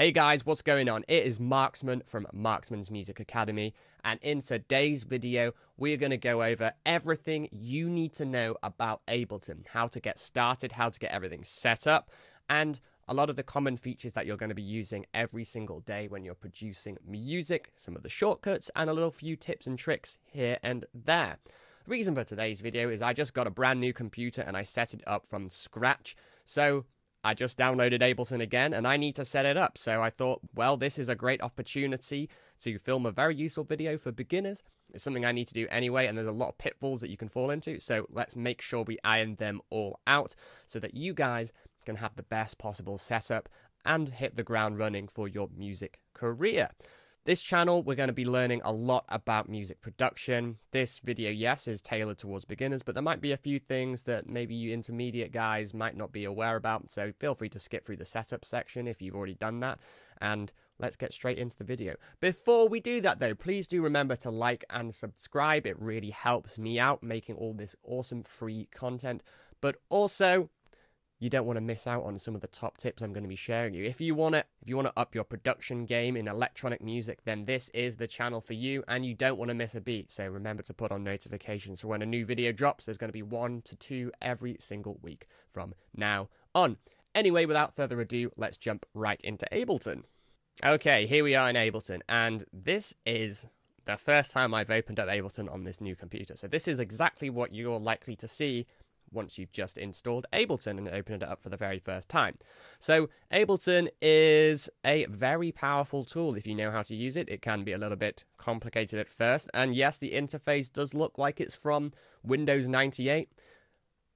Hey guys, what's going on? It is Marksman from Marksman's Music Academy, and in today's video, we're going to go over everything you need to know about Ableton, how to get started, how to get everything set up, and a lot of the common features that you're going to be using every single day when you're producing music, some of the shortcuts, and a little few tips and tricks here and there. The reason for today's video is I just got a brand new computer and I set it up from scratch, so I just downloaded Ableton again and I need to set it up. So I thought, well, this is a great opportunity to film a very useful video for beginners. It's something I need to do anyway, and there's a lot of pitfalls that you can fall into. So let's make sure we iron them all out so that you guys can have the best possible setup and hit the ground running for your music career. This channel, we're going to be learning a lot about music production. This video, yes, is tailored towards beginners, but there might be a few things that maybe you intermediate guys might not be aware about, so feel free to skip through the setup section if you've already done that, and let's get straight into the video. Before we do that though, please do remember to like and subscribe. It really helps me out making all this awesome free content, but also you don't want to miss out on some of the top tips I'm going to be sharing you. If you want to up your production game in electronic music, then this is the channel for you, and you don't want to miss a beat. So remember to put on notifications for when a new video drops. There's going to be 1 to 2 every single week from now on. Anyway, without further ado, let's jump right into Ableton. Okay, here we are in Ableton, and this is the first time I've opened up Ableton on this new computer. So this is exactly what you're likely to see once you've just installed Ableton and opened it up for the very first time. So Ableton is a very powerful tool if you know how to use it. It can be a little bit complicated at first, and yes, the interface does look like it's from Windows 98.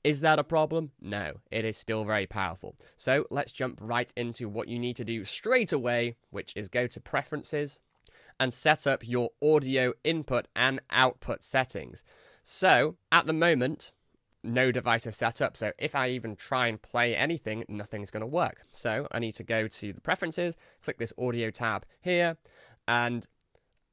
Is that a problem? No, it is still very powerful. So let's jump right into what you need to do straight away, which is go to Preferences and set up your audio input and output settings. So at the moment, no device is set up, so if I even try and play anything, nothing's going to work. So I need to go to the Preferences, click this audio tab here, and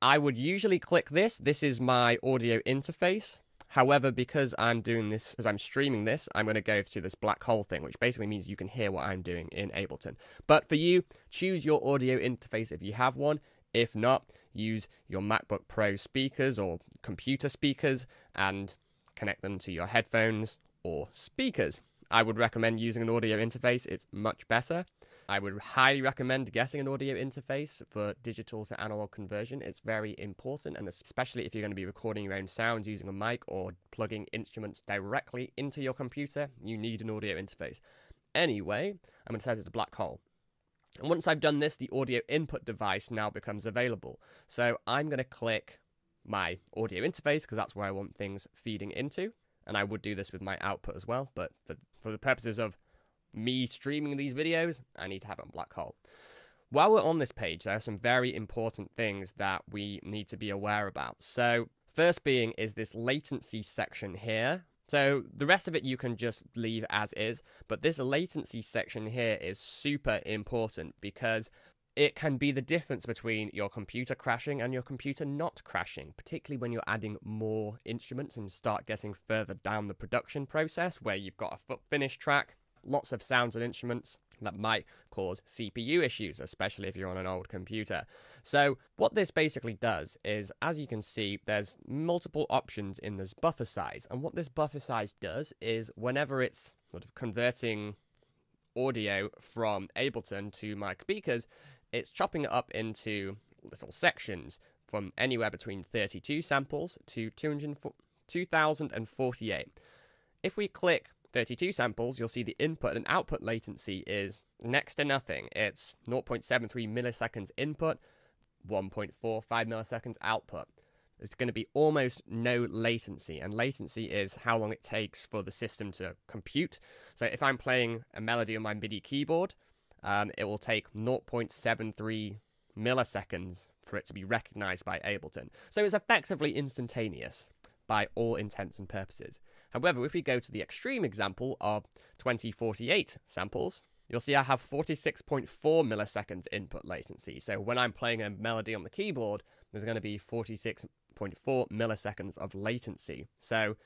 I would usually click this. This is my audio interface. However, because I'm doing this, as I'm streaming this, I'm going to go to this black hole thing, which basically means you can hear what I'm doing in Ableton. But for you, choose your audio interface if you have one. If not, use your MacBook Pro speakers or computer speakers and connect them to your headphones or speakers. I would recommend using an audio interface. It's much better. I would highly recommend getting an audio interface for digital to analog conversion. It's very important, and especially if you're going to be recording your own sounds using a mic or plugging instruments directly into your computer, you need an audio interface. Anyway, I'm going to set it to black hole. And once I've done this, the audio input device now becomes available. So I'm going to click my audio interface because that's where I want things feeding into, and I would do this with my output as well, but for the purposes of me streaming these videos, I need to have it on black hole. While we're on this page, there are some very important things that we need to be aware about. So first being is this latency section here. So the rest of it you can just leave as is, but this latency section here is super important because it can be the difference between your computer crashing and your computer not crashing, particularly when you're adding more instruments and start getting further down the production process where you've got a finished track, lots of sounds and instruments that might cause CPU issues, especially if you're on an old computer. So what this basically does is, as you can see, there's multiple options in this buffer size, and what this buffer size does is whenever it's sort of converting audio from Ableton to my speakers, it's chopping it up into little sections from anywhere between 32 samples to 2048. If we click 32 samples, you'll see the input and output latency is next to nothing. It's 0.73 milliseconds input, 1.45 milliseconds output. There's going to be almost no latency, and latency is how long it takes for the system to compute. So if I'm playing a melody on my MIDI keyboard, it will take 0.73 milliseconds for it to be recognized by Ableton. So it's effectively instantaneous by all intents and purposes. However, if we go to the extreme example of 2048 samples, you'll see I have 46.4 milliseconds input latency. So when I'm playing a melody on the keyboard, there's going to be 46.4 milliseconds of latency. So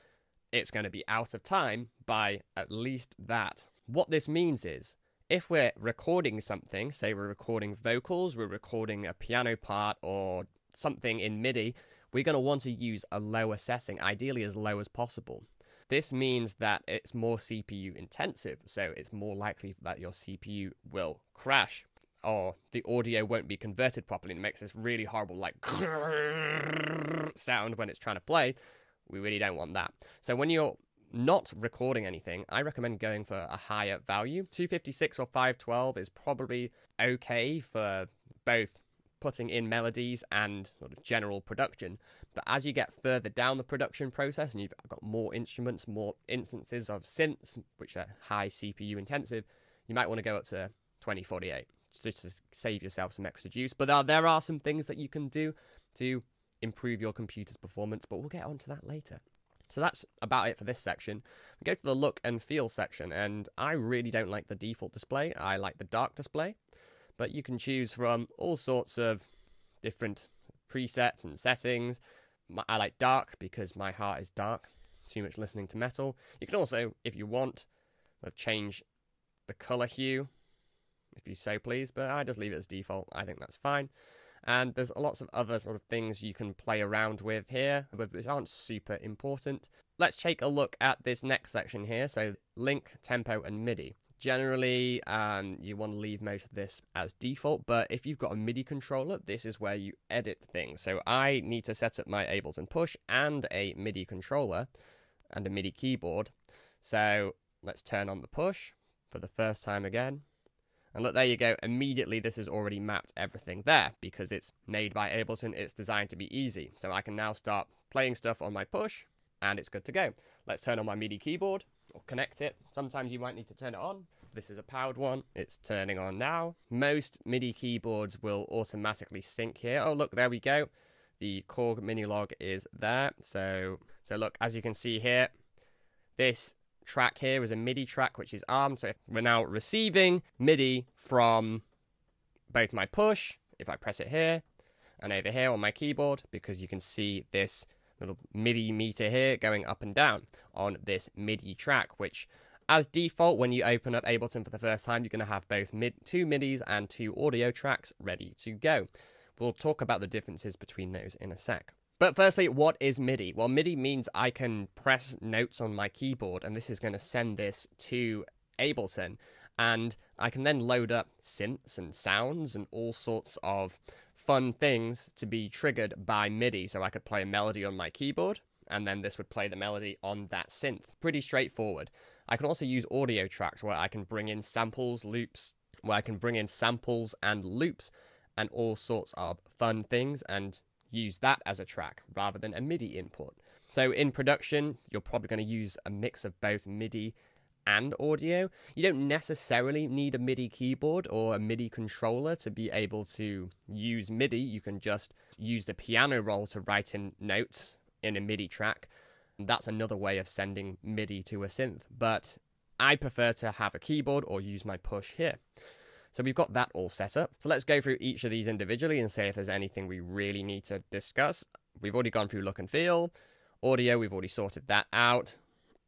it's going to be out of time by at least that. What this means is, If we're recording something, say we're recording vocals, we're recording a piano part or something in MIDI, we're going to want to use a lower setting, ideally as low as possible. This means that it's more CPU intensive, so it's more likely that your CPU will crash or the audio won't be converted properly and it makes this really horrible like sound when it's trying to play. We really don't want that. So when you're not recording anything, I recommend going for a higher value. 256 or 512 is probably okay for both putting in melodies and sort of general production. But as you get further down the production process and you've got more instruments, more instances of synths, which are high CPU intensive, you might want to go up to 2048 just to save yourself some extra juice. But there are some things that you can do to improve your computer's performance, but we'll get onto that later. So that's about it for this section. We go to the look and feel section, and I really don't like the default display. I like the dark display, but you can choose from all sorts of different presets and settings. I like dark because my heart is dark, too much listening to metal. You can also, if you want, change the color hue, if you so please, but I just leave it as default. I think that's fine. And there's lots of other sort of things you can play around with here, but which aren't super important. Let's take a look at this next section here. So link, tempo, and MIDI. Generally, you want to leave most of this as default, but if you've got a MIDI controller, this is where you edit things. So I need to set up my Ableton Push and a MIDI controller and a MIDI keyboard. So let's turn on the push for the first time again. And look, there you go. Immediately, this has already mapped everything there because it's made by Ableton. It's designed to be easy. So I can now start playing stuff on my push and it's good to go. Let's turn on my MIDI keyboard or connect it. Sometimes you might need to turn it on. This is a powered one. It's turning on now. Most MIDI keyboards will automatically sync here. Oh, look, there we go. The Chord mini log is there. So look, as you can see here, this track here is a MIDI track which is armed, so we're now receiving MIDI from both my push, if I press it here, and over here on my keyboard, because you can see this little MIDI meter here going up and down on this MIDI track, which as default, when you open up Ableton for the first time, you're going to have both two MIDIs and two audio tracks ready to go. We'll talk about the differences between those in a sec. But firstly, what is MIDI? Well, MIDI means I can press notes on my keyboard, and this is going to send this to Ableton. And I can then load up synths and sounds and all sorts of fun things to be triggered by MIDI. So I could play a melody on my keyboard, and then this would play the melody on that synth. Pretty straightforward. I can also use audio tracks where I can bring in samples, loops, where I can bring in samples and loops and all sorts of fun things and use that as a track rather than a MIDI input. So in production, you're probably going to use a mix of both MIDI and audio. You don't necessarily need a MIDI keyboard or a MIDI controller to be able to use MIDI. You can just use the piano roll to write in notes in a MIDI track. That's another way of sending MIDI to a synth, but I prefer to have a keyboard or use my push here. So we've got that all set up. So let's go through each of these individually and say if there's anything we really need to discuss. We've already gone through look and feel. Audio, we've already sorted that out.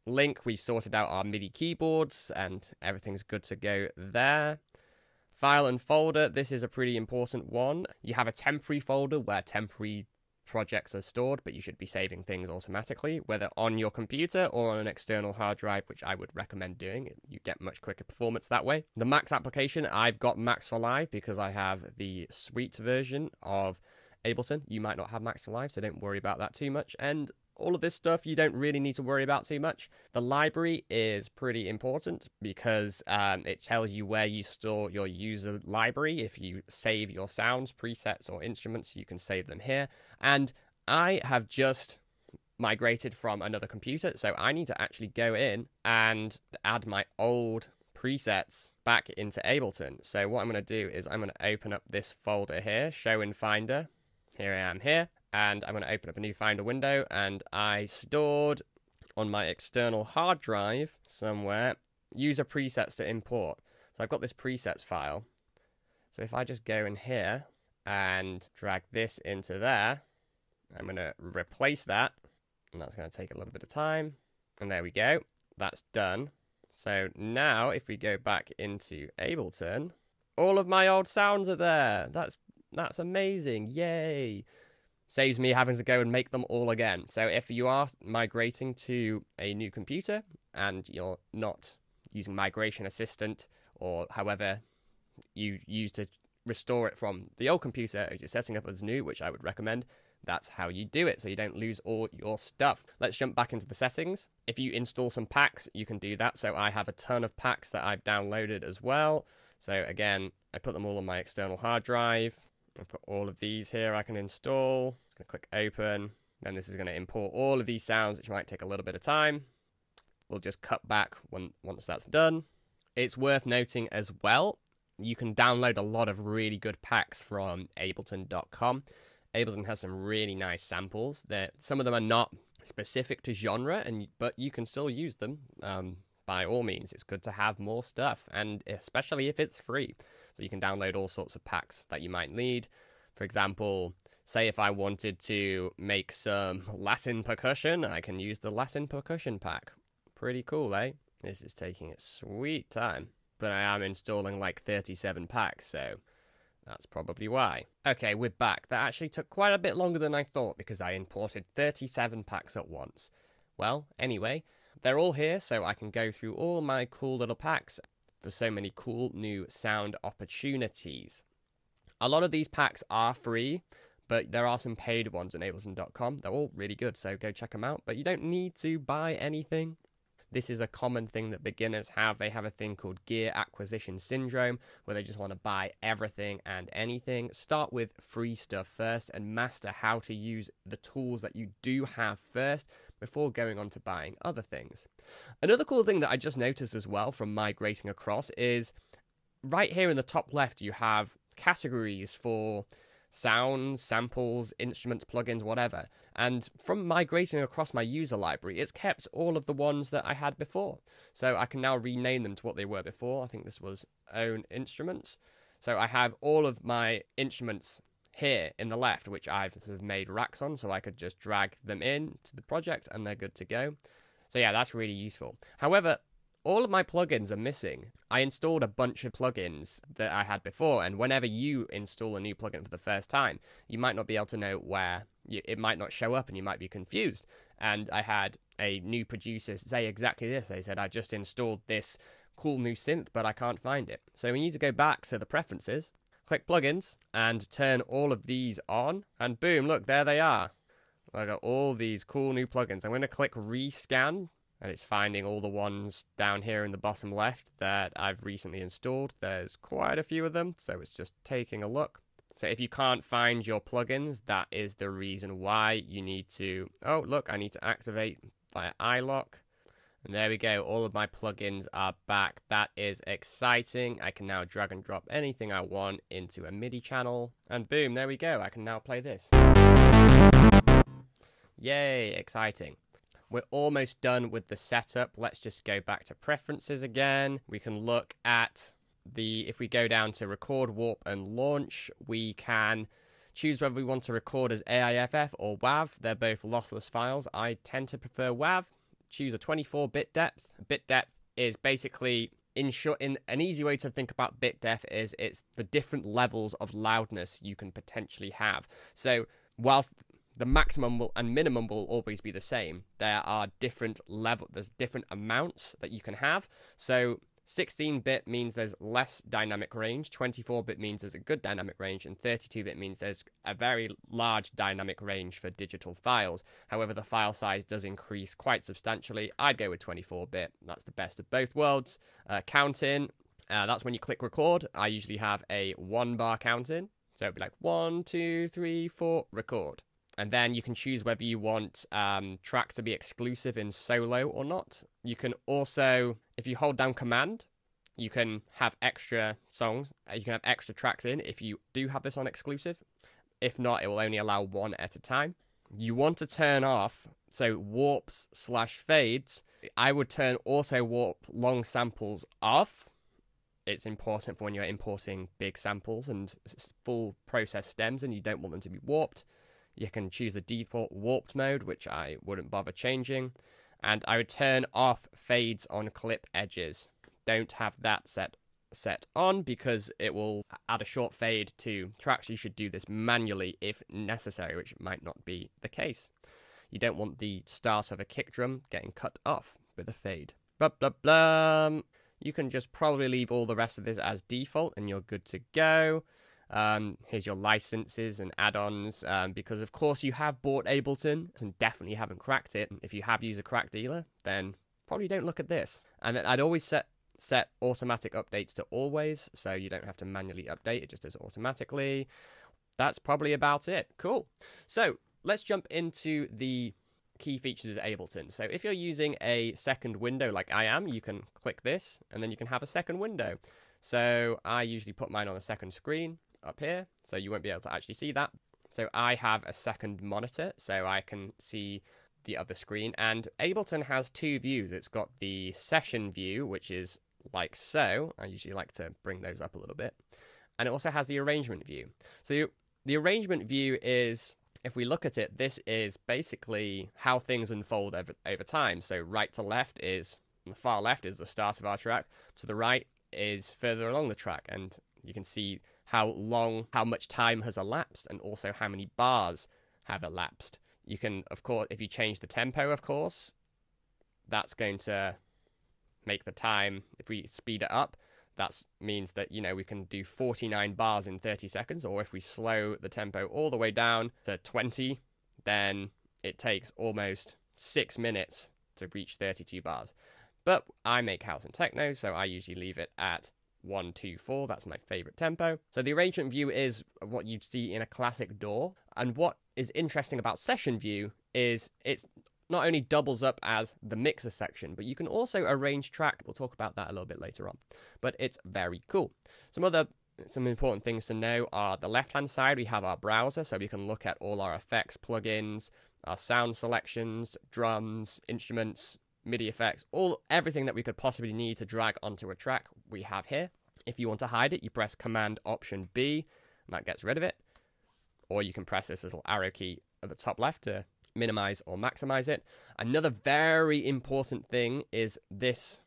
Link, we've sorted out our MIDI keyboards and everything's good to go there. File and folder, this is a pretty important one. You have a temporary folder where temporary projects are stored, but you should be saving things automatically, whether on your computer or on an external hard drive, which I would recommend doing. You get much quicker performance that way. The Max application, I've got Max for Live because I have the Suite version of Ableton. You might not have Max for Live, so don't worry about that too much. And all of this stuff you don't really need to worry about too much. The library is pretty important because it tells you where you store your user library. If you save your sounds, presets, or instruments, you can save them here. And I have just migrated from another computer, so I need to actually go in and add my old presets back into Ableton. So what I'm going to do is I'm going to open up this folder here, Show in Finder. Here I am here. And I'm going to open up a new Finder window, and I stored on my external hard drive somewhere user presets to import. So I've got this presets file. So if I just go in here and drag this into there, I'm going to replace that, and that's going to take a little bit of time. And there we go. That's done. So now if we go back into Ableton, all of my old sounds are there. That's amazing. Yay. Saves me having to go and make them all again. So if you are migrating to a new computer and you're not using Migration Assistant or however you use to restore it from the old computer, if you're setting up as new, which I would recommend, that's how you do it so you don't lose all your stuff. Let's jump back into the settings. If you install some packs, you can do that. So I have a ton of packs that I've downloaded as well. So again, I put them all on my external hard drive. And for all of these here, I can install. I'm going to click open. Then this is going to import all of these sounds, which might take a little bit of time. We'll just cut back once that's done. It's worth noting as well, you can download a lot of really good packs from Ableton.com. Ableton has some really nice samples. Some of them are not specific to genre, but you can still use them. By all means, it's good to have more stuff, and especially if it's free. So you can download all sorts of packs that you might need. For example, say if I wanted to make some Latin percussion, I can use the Latin percussion pack. Pretty cool, eh? This is taking its sweet time. But I am installing like 37 packs, so that's probably why. Okay, we're back. That actually took quite a bit longer than I thought because I imported 37 packs at once. Well, anyway, they're all here, so I can go through all my cool little packs for so many cool new sound opportunities. A lot of these packs are free, but there are some paid ones on Ableton.com. They're all really good, so go check them out. But you don't need to buy anything. This is a common thing that beginners have. They have a thing called gear acquisition syndrome, where they just want to buy everything and anything. Start with free stuff first and master how to use the tools that you do have first before going on to buying other things. Another cool thing that I just noticed as well from migrating across is right here in the top left, you have categories for sounds, samples, instruments, plugins, whatever. And from migrating across my user library, it's kept all of the ones that I had before. So I can now rename them to what they were before. I think this was own instruments. So I have all of my instruments here in the left, which I've sort of made racks on, so I could just drag them in to the project and they're good to go. So yeah, that's really useful. However, all of my plugins are missing. I installed a bunch of plugins that I had before, and whenever you install a new plugin for the first time, you might not be able to know where it might not show up and you might be confused. And I had a new producer say exactly this. They said, I just installed this cool new synth, but I can't find it. So we need to go back to the preferences, click plugins, and turn all of these on, and boom, look, there they are. I got all these cool new plugins. I'm going to click rescan, and it's finding all the ones down here in the bottom left that I've recently installed. There's quite a few of them, so it's just taking a look. So if you can't find your plugins, that is the reason why you need to... Oh, look, I need to activate via iLock. And there we go, all of my plugins are back. That is exciting. I can now drag and drop anything I want into a MIDI channel. And boom, there we go, I can now play this. Yay, exciting. We're almost done with the setup. Let's just go back to preferences again. We can look at if we go down to record, warp, and launch, we can choose whether we want to record as AIFF or WAV. They're both lossless files. I tend to prefer WAV. Choose a 24-bit depth. Bit depth is basically, in an easy way to think about bit depth is it's the different levels of loudness you can potentially have. So whilst the maximum and minimum will always be the same, there are different there's different amounts that you can have. So 16-bit means there's less dynamic range, 24-bit means there's a good dynamic range, and 32-bit means there's a very large dynamic range for digital files. However, the file size does increase quite substantially. I'd go with 24-bit. That's the best of both worlds. Count in, that's when you click record. I usually have a 1-bar count in. So it'd be like 1, 2, 3, 4, record. And then you can choose whether you want tracks to be exclusive in solo or not. You can also, if you hold down Command, you can have extra songs. You can have extra tracks in if you do have this on exclusive. If not, it will only allow one at a time. You want to turn off, so warps/fades. I would turn auto warp long samples off. It's important for when you're importing big samples and full process stems and you don't want them to be warped. You can choose the default warped mode, which I wouldn't bother changing. And I would turn off fades on clip edges. Don't have that set on because it will add a short fade to tracks. You should do this manually if necessary, which might not be the case. You don't want the start of a kick drum getting cut off with a fade. Blah, blah, blah. You can just probably leave all the rest of this as default and you're good to go. Here's your licenses and add-ons, because of course you have bought Ableton and definitely haven't cracked it. If you have used a cracked dealer, then probably don't look at this. And then I'd always set automatic updates to always, so you don't have to manually update, it just does it automatically. That's probably about it. Cool. So let's jump into the key features of Ableton. So if you're using a second window like I am, you can click this and then you can have a second window. So I usually put mine on a second screen up here, so you won't be able to actually see that. So I have a second monitor, so I can see the other screen. And Ableton has two views. It's got the session view, which is like so. I usually like to bring those up a little bit. And it also has the arrangement view. So the arrangement view is, if we look at it, this is basically how things unfold over time. So right to left is, the far left is the start of our track. To the right is further along the track. And you can see how much time has elapsed and also how many bars have elapsed. You can, of course, if you change the tempo, of course, that's going to make the time, if we speed it up, that means that, you know, we can do 49 bars in 30 seconds, or if we slow the tempo all the way down to 20, then it takes almost 6 minutes to reach 32 bars. But I make house and techno, so I usually leave it at 1, 2, 4. That's my favorite tempo. So the arrangement view is what you'd see in a classic DAW. And what is interesting about session view is it's not only doubles up as the mixer section, but you can also arrange track. We'll talk about that a little bit later on, but it's very cool. Some important things to know are the left-hand side, we have our browser, so we can look at all our effects, plugins, our sound selections, drums, instruments, MIDI effects, everything that we could possibly need to drag onto a track we have here. If you want to hide it, you press Command-Option-B, and that gets rid of it. Or you can press this little arrow key at the top left to minimize or maximize it. Another very important thing is this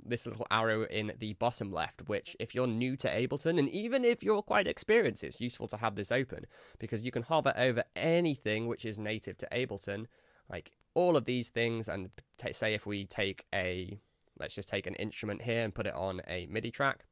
little arrow in the bottom left, which if you're new to Ableton, and even if you're quite experienced, it's useful to have this open, because you can hover over anything which is native to Ableton, like all of these things, and say if we take let's just take an instrument here and put it on a MIDI track,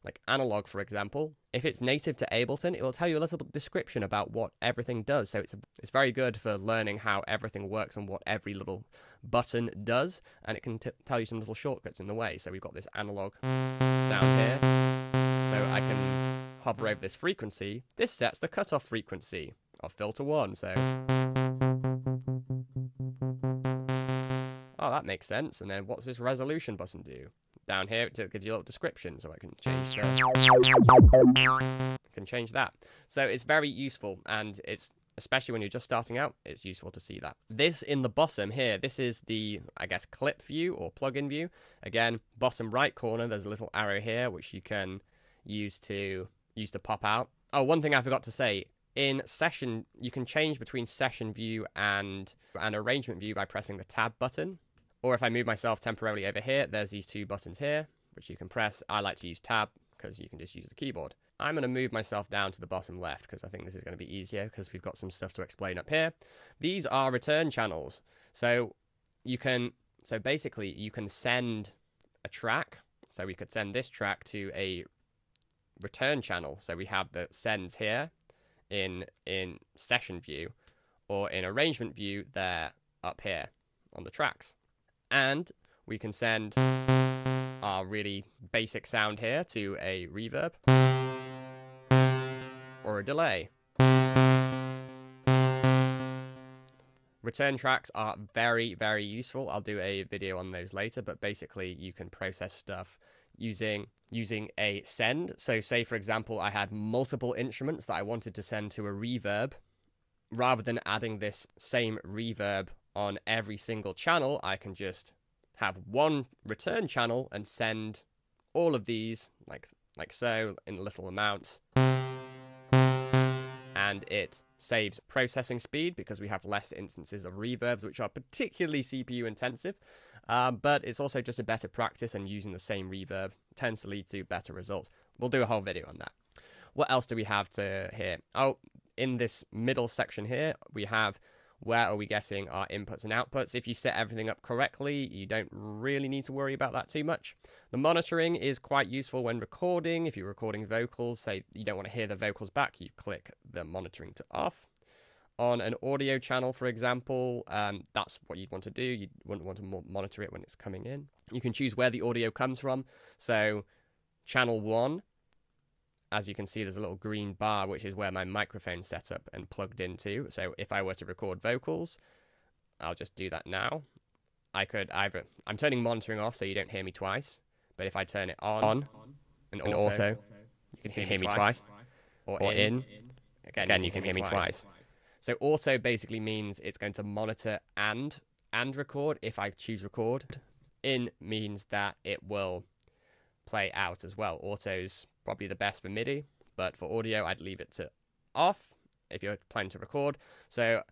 like analog, for example. If it's native to Ableton, it will tell you a little description about what everything does. So it's very good for learning how everything works and what every little button does, and it can tell you some little shortcuts in the way. So we've got this analog sound here. So I can hover over this frequency. This sets the cutoff frequency of filter 1. So oh, that makes sense. And then what's this resolution button do? Down here, it gives you a little description, so I can change that. So it's very useful, and it's, especially when you're just starting out, it's useful to see that. This in the bottom here, this is the, I guess, clip view or plugin view. Again, bottom right corner, there's a little arrow here, which you can use to pop out. Oh, one thing I forgot to say. In session, you can change between session view and arrangement view by pressing the tab button. Or if I move myself temporarily over here, there's these two buttons here, which you can press. I like to use tab because you can just use the keyboard. I'm going to move myself down to the bottom left because I think this is going to be easier because we've got some stuff to explain up here. These are return channels. So basically you can send a track. So we could send this track to a return channel. So we have the sends here in session view, or in arrangement view, they're up here on the tracks. And we can send our really basic sound here to a reverb or a delay. Return tracks are very, very useful. I'll do a video on those later, but basically you can process stuff using a send. So say, for example, I had multiple instruments that I wanted to send to a reverb. Rather than adding this same reverb on every single channel, I can just have one return channel and send all of these like so in little amounts. And and it saves processing speed because we have less instances of reverbs, which are particularly CPU intensive. But it's also just a better practice, and using the same reverb tends to lead to better results. We'll do a whole video on that. What else do we have to here? Oh, in this middle section here, we have where are we getting our inputs and outputs. If you set everything up correctly, you don't really need to worry about that too much. The monitoring is quite useful when recording. If you're recording vocals, say you don't want to hear the vocals back, you click the monitoring to off. On an audio channel, for example, that's what you'd want to do. You wouldn't want to monitor it when it's coming in. You can choose where the audio comes from. So channel 1, as you can see, there's a little green bar, which is where my microphone's set up and plugged into. So if I were to record vocals, I'll just do that now. I could either, I'm turning monitoring off so you don't hear me twice, but if I turn it on and auto, you can hear me twice. Or in, again you can hear me twice. So auto basically means it's going to monitor and record if I choose record. In means that it will play out as well. Auto's probably the best for MIDI, but for audio I'd leave it to off if you're planning to record. So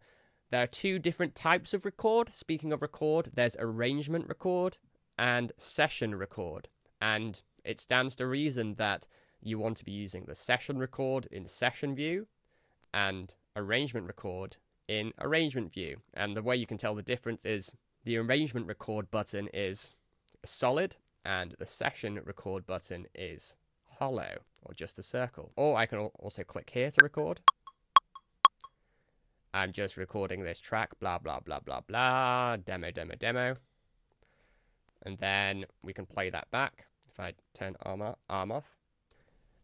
there are two different types of record. Speaking of record, there's arrangement record and session record, and it stands to reason that you want to be using the session record in session view and arrangement record in arrangement view. And the way you can tell the difference is the arrangement record button is solid and the session record button is hollow, or just a circle. Or I can also click here to record. I'm just recording this track, blah, blah, blah, blah, blah, demo, demo, demo. And then we can play that back. If I turn arm off.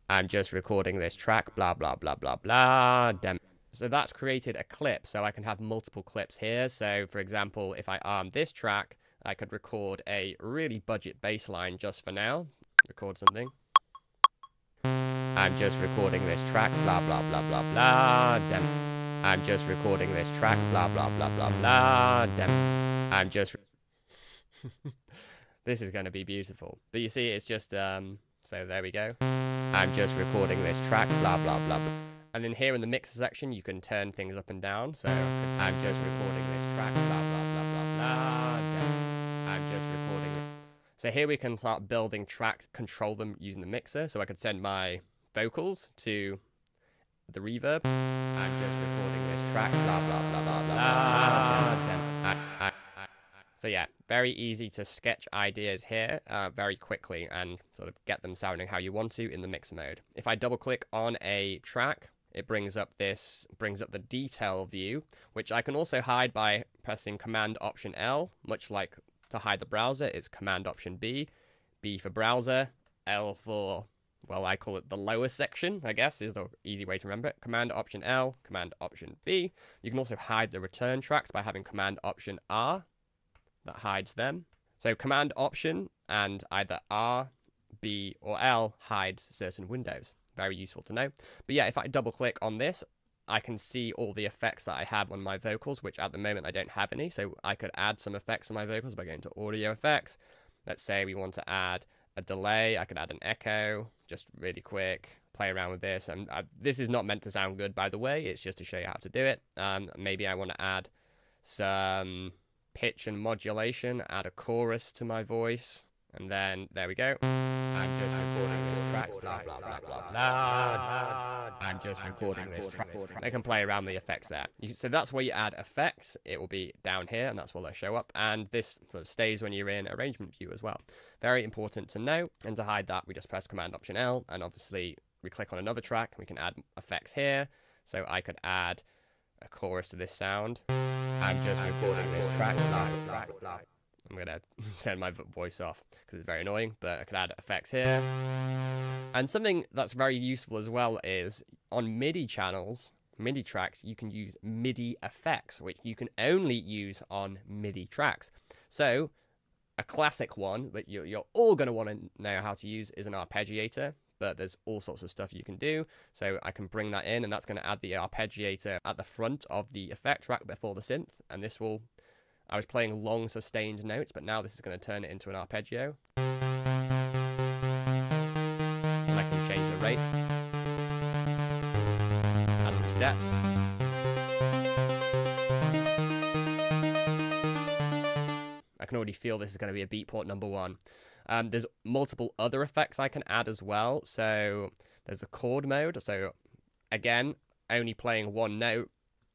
I'm just recording this track, blah, blah, blah, blah, blah, demo. So that's created a clip, so I can have multiple clips here. So for example, if I arm this track, I could record a really budget bass line just for now. Record something. I'm just recording this track, blah, blah, blah, blah, blah, demo. I'm just recording this track, blah, blah, blah, blah, blah, demo. I'm just... This is going to be beautiful. But you see, it's just, so there we go. I'm just recording this track, blah, blah, blah, blah. And then here in the mixer section, you can turn things up and down. So I'm just recording this track, blah, blah, blah, blah, blah, demo. I'm just recording it. So here we can start building tracks, control them using the mixer. So I could send my vocals to the reverb. I'm just recording this track, blah, blah, blah, blah, blah, blah. So yeah, very easy to sketch ideas here very quickly and sort of get them sounding how you want to in the mixer mode. If I double click on a track, it brings up the detail view, which I can also hide by pressing Command Option L, much like to hide the browser, it's Command Option B, B for browser, L for, well, I call it the lower section, I guess, is the easy way to remember it. Command Option L, Command Option B. You can also hide the return tracks by having Command Option R. That hides them. So Command Option and either R, B, or L hides certain windows. Very useful to know. But yeah, if I double click on this, I can see all the effects that I have on my vocals, which at the moment I don't have any. So I could add some effects on my vocals by going to Audio Effects. Let's say we want to add a delay. I could add an echo, just really quick, play around with this. And this is not meant to sound good, by the way. It's just to show you how to do it. Maybe I want to add some pitch and modulation, add a chorus to my voice, and then there we go. I'm just recording this track, blah, blah, blah, blah, blah. I'm just recording this track. I can play around the effects there. So that's where you add effects. It will be down here, and that's where they'll show up. And this sort of stays when you're in arrangement view as well. Very important to know. And to hide that, we just press Command Option L, and obviously we click on another track, and we can add effects here. So I could add a chorus to this sound. I'm just recording this track, blah, blah, blah. I'm going to turn my voice off because it's very annoying, but I could add effects here. And something that's very useful as well is on MIDI channels, MIDI tracks, you can use MIDI effects, which you can only use on MIDI tracks. So a classic one that you're all going to want to know how to use is an arpeggiator. But there's all sorts of stuff you can do. So I can bring that in, and that's going to add the arpeggiator at the front of the effect track before the synth. And this will, I was playing long sustained notes, but now this is going to turn it into an arpeggio. And I can change the rate, add some steps. I can already feel this is going to be a beatport number 1. There's multiple other effects I can add as well. So there's a chord mode. So again, only playing one note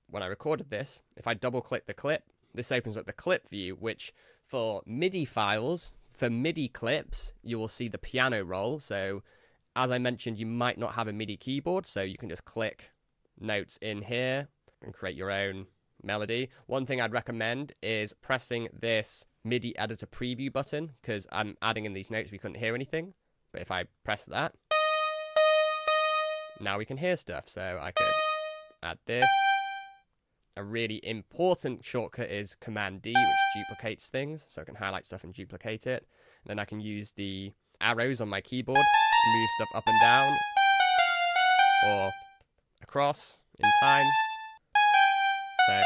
when I recorded this. If I double click the clip, this opens up the clip view, which for MIDI files, for MIDI clips, you will see the piano roll. So as I mentioned, you might not have a MIDI keyboard, so you can just click notes in here and create your own melody. One thing I'd recommend is pressing this MIDI editor preview button, because I'm adding in these notes, we couldn't hear anything. But if I press that, now we can hear stuff. So I could add this. A really important shortcut is Command D, which duplicates things. So I can highlight stuff and duplicate it. And then I can use the arrows on my keyboard to move stuff up and down or across in time. So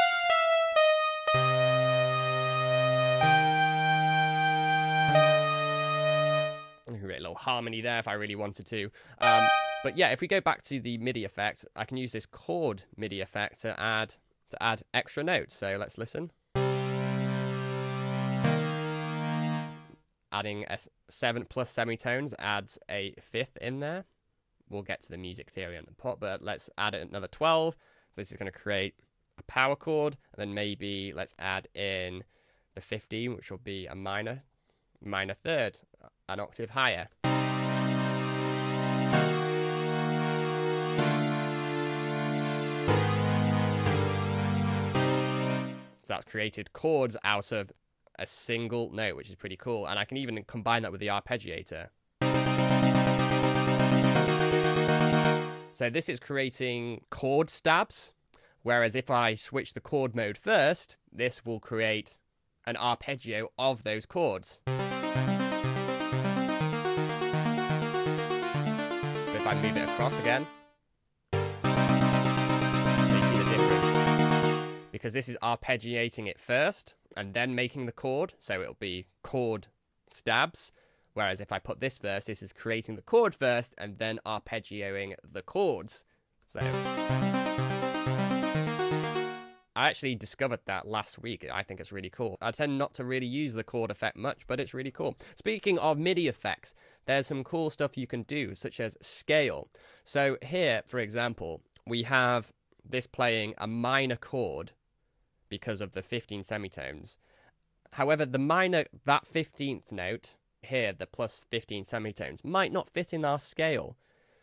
create a little harmony there if I really wanted to. But yeah, if we go back to the MIDI effect, I can use this chord MIDI effect to add extra notes. So let's listen. Adding a 7 plus semitones adds a 5th in there. We'll get to the music theory on the pot, but let's add another 12. This is going to create a power chord, and then maybe let's add in the 15, which will be a minor third, an octave higher. So that's created chords out of a single note, which is pretty cool. And I can even combine that with the arpeggiator. So this is creating chord stabs, whereas if I switch the chord mode first, this will create an arpeggio of those chords. But if I move it across again, you see the difference. Because this is arpeggiating it first and then making the chord, so it'll be chord stabs. Whereas if I put this first, this is creating the chord first and then arpeggioing the chords. So I actually discovered that last week. I think it's really cool. I tend not to really use the chord effect much, but it's really cool. Speaking of MIDI effects, there's some cool stuff you can do, such as scale. So here, for example, we have this playing a minor chord because of the 15 semitones. However, the minor, that 15th note here, the plus 15 semitones, might not fit in our scale.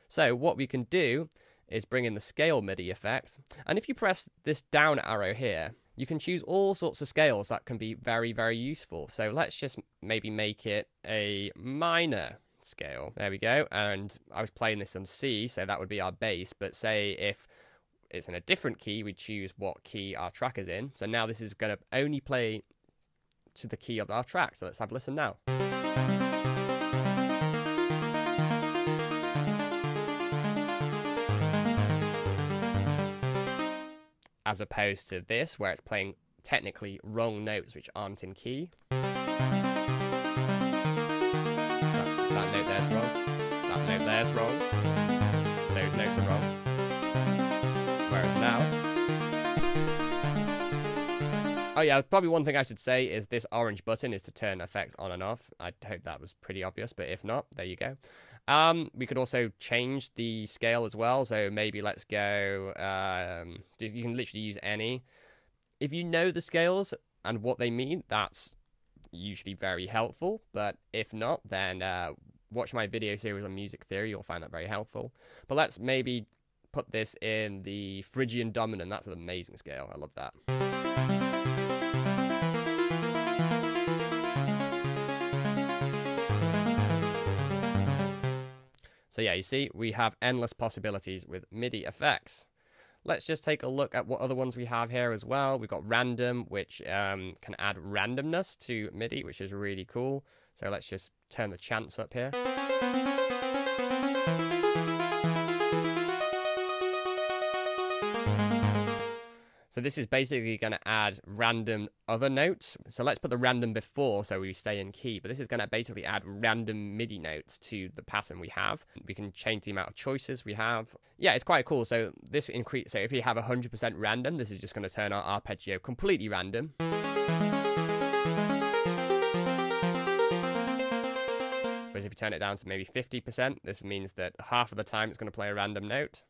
So what we can do is bring in the scale MIDI effect. And if you press this down arrow here, you can choose all sorts of scales that can be very, very useful. So let's just maybe make it a minor scale. There we go. And I was playing this on C, so that would be our bass. But say if it's in a different key, we choose what key our track is in. So now this is going to only play to the key of our track. So let's have a listen now. As opposed to this, where it's playing technically wrong notes which aren't in key. That note there's wrong. That note there's wrong. Those notes are wrong. Whereas now... Oh yeah, probably one thing I should say is this orange button is to turn effects on and off. I hope that was pretty obvious, but if not, there you go. We could also change the scale as well. So maybe let's go, you can literally use any. If you know the scales and what they mean, that's usually very helpful. But if not, then watch my video series on music theory. You'll find that very helpful. But let's maybe put this in the Phrygian dominant. That's an amazing scale. I love that. So yeah, you see, we have endless possibilities with MIDI effects. Let's just take a look at what other ones we have here as well. We've got random, which can add randomness to MIDI, which is really cool. So let's just turn the chants up here. So So this is basically going to add random other notes. So let's put the random before so we stay in key. But this is going to basically add random MIDI notes to the pattern we have. We can change the amount of choices we have. Yeah, it's quite cool. So this increase. So if you have 100% random, this is just going to turn our arpeggio completely random. Whereas if you turn it down to maybe 50%, this means that half of the time it's going to play a random note.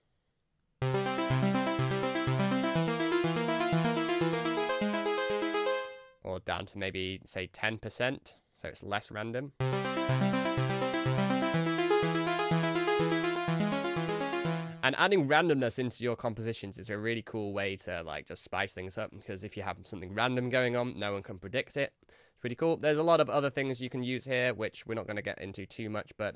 Or down to maybe, say, 10%, so it's less random. And adding randomness into your compositions is a really cool way to like just spice things up, because if you have something random going on, no one can predict it. It's pretty cool. There's a lot of other things you can use here, which we're not going to get into too much, but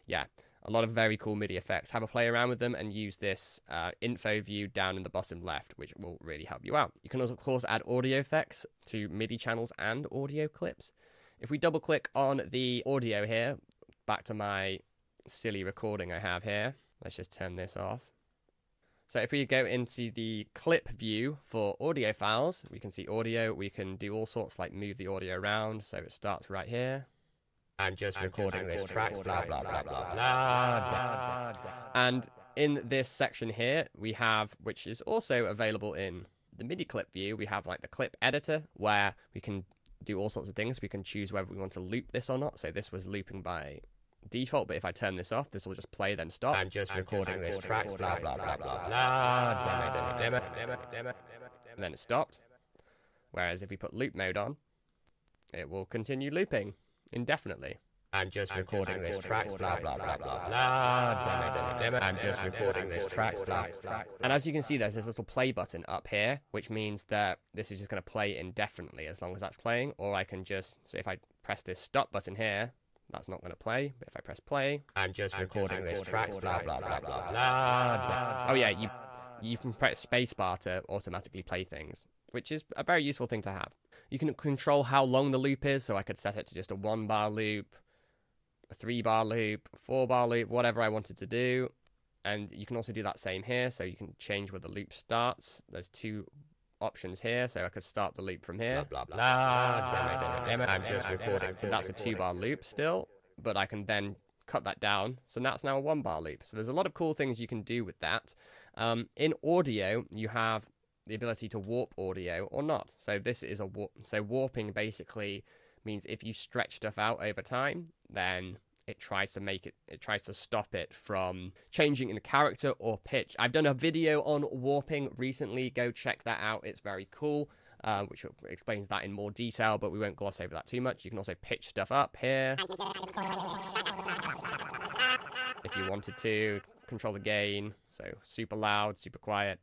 yeah, a lot of very cool MIDI effects. Have a play around with them and use this info view down in the bottom left, which will really help you out. You can also, of course, add audio effects to MIDI channels and audio clips. If we double click on the audio here, back to my silly recording I have here, let's just turn this off. So if we go into the clip view for audio files, we can see audio. We can do all sorts like move the audio around. So it starts right here. I'm just recording this track, blah, blah, blah, blah, blah. And in this section here, we have, which is also available in the MIDI clip view, we have like the clip editor where we can do all sorts of things. We can choose whether we want to loop this or not. So this was looping by default, but if I turn this off, this will just play, then stop. I'm just recording this track, blah, blah, blah, blah, blah, demo, and then it stopped. Whereas if we put loop mode on, it will continue looping indefinitely. I'm just recording this track, blah, blah, blah, blah, blah, demo. I'm just recording this track, blah, blah. And as you can see, there's this little play button up here, which means that this is just going to play indefinitely as long as that's playing. Or I can just, so if I press this stop button here, that's not going to play, but if I press play, I'm just recording this track, blah, blah, blah, blah, blah. Oh yeah, you can press spacebar to automatically play things, which is a very useful thing to have. You can control how long the loop is, so I could set it to just a 1-bar loop, a 3-bar loop, a 4-bar loop, whatever I wanted to do. And you can also do that same here, so you can change where the loop starts. There's 2 options here, so I could start the loop from here. Blah, blah, blah, demo. I'm just recording. That's a 2-bar loop still, but I can then cut that down. So that's now a 1-bar loop. So there's a lot of cool things you can do with that. In audio, you have the ability to warp audio or not. So this is a warp. So warping basically means if you stretch stuff out over time, then it tries to stop it from changing in character or pitch. I've done a video on warping recently. Go check that out. It's very cool, which explains that in more detail, but we won't gloss over that too much. You can also pitch stuff up here if you wanted to. Control the gain, so super loud, super quiet.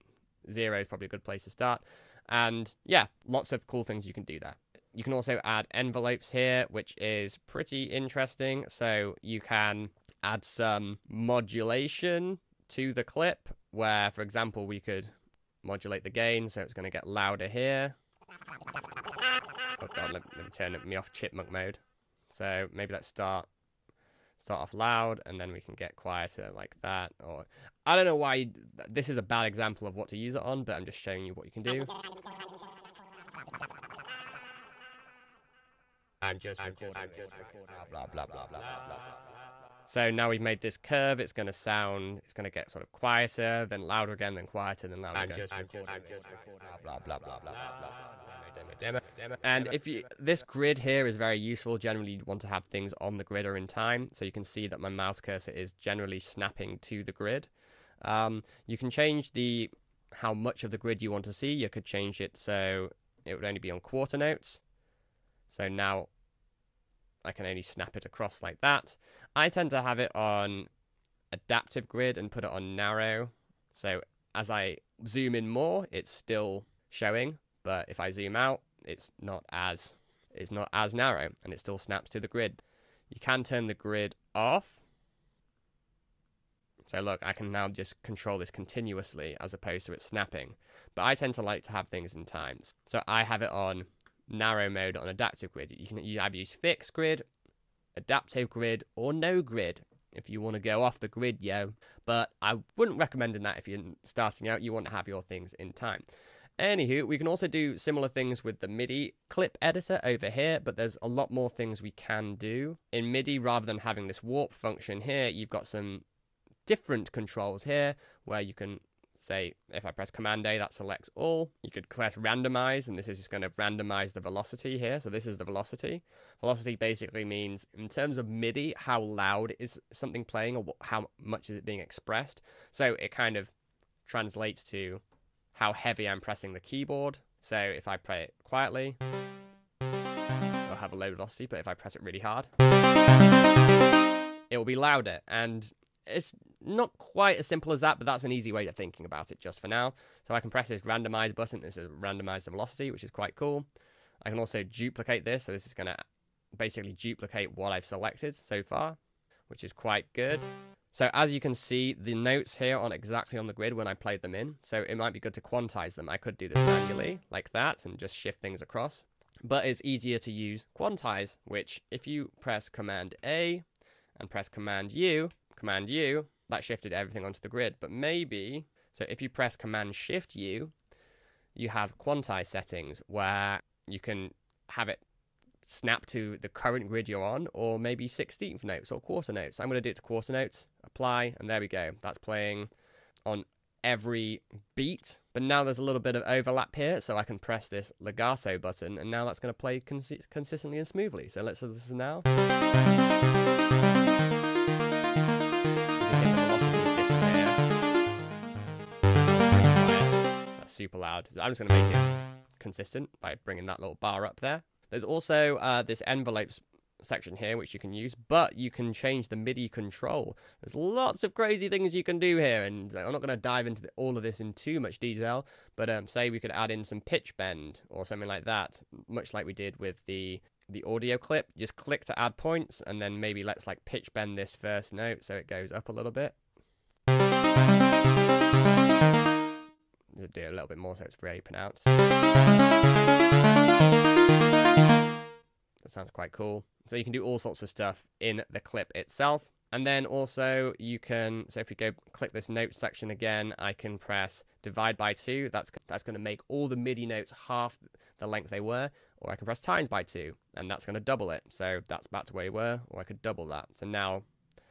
0 is probably a good place to start. And yeah, lots of cool things you can do there. You can also add envelopes here, which is pretty interesting. So you can add some modulation to the clip where, for example, we could modulate the gain. So it's going to get louder here. Oh God, let me turn me off chipmunk mode. So maybe let's start off loud and then we can get quieter like that. Or I don't know why this is a bad example of what to use it on, but I'm just showing you what you can do. I'm just recording blah, blah, blah, blah, blah. So now we've made this curve, it's going to get sort of quieter, then louder again, then quieter, then louder again. Blah, blah, blah, blah, blah. And if this grid here is very useful. Generally, you want to have things on the grid or in time. So you can see that my mouse cursor is generally snapping to the grid. You can change how much of the grid you want to see. You could change it so it would only be on quarter notes. So now I can only snap it across like that. I tend to have it on adaptive grid and put it on narrow. So as I zoom in more, it's still showing, but if I zoom out, it's not as narrow and it still snaps to the grid. You can turn the grid off. So look, I can now just control this continuously as opposed to it snapping. But I tend to like to have things in times. So I have it on narrow mode on adaptive grid. You can either use fixed grid, adaptive grid, or no grid if you want to go off the grid, yo. But I wouldn't recommend that if you're starting out. You want to have your things in time. Anywho, we can also do similar things with the MIDI clip editor over here, but there's a lot more things we can do. In MIDI, rather than having this warp function here, you've got some different controls here where you can say, if I press Command A, that selects all. You could press randomize, and this is just going to randomize the velocity here. So this is the velocity. Velocity basically means, in terms of MIDI, how loud is something playing, or how much is it being expressed. So it kind of translates to how heavy I'm pressing the keyboard. So if I play it quietly, it'll have a low velocity, but if I press it really hard, it will be louder. And it's not quite as simple as that, but that's an easy way of thinking about it just for now. So I can press this randomize button. This is randomize the velocity, which is quite cool. I can also duplicate this. So this is going to basically duplicate what I've selected so far, which is quite good. So as you can see, the notes here aren't exactly on the grid when I played them in. So it might be good to quantize them. I could do this manually like that and just shift things across. But it's easier to use quantize, which if you press Command A and press Command U, that shifted everything onto the grid. But maybe, so if you press Command Shift U, you have quantize settings where you can have it snap to the current grid you're on, or maybe 16th notes or quarter notes. I'm going to do it to quarter notes, apply, and there we go. That's playing on every beat. But now there's a little bit of overlap here, so I can press this legato button, and now that's going to play consistently and smoothly. So let's listen now. That's super loud. I'm just going to make it consistent by bringing that little bar up there. There's also this envelopes section here, which you can use, but you can change the MIDI control. There's lots of crazy things you can do here, and I'm not going to dive into all of this in too much detail, but say we could add in some pitch bend or something like that, much like we did with the audio clip. Just click to add points, and then maybe let's like pitch bend this first note so it goes up a little bit. Do it a little bit more so it's very pronounced. That sounds quite cool. So you can do all sorts of stuff in the clip itself. And then also you can, so if we go click this note section again, I can press divide by 2. That's going to make all the MIDI notes half the length they were. Or I can press times by 2, and that's going to double it. So that's back to where we were, or I could double that. So now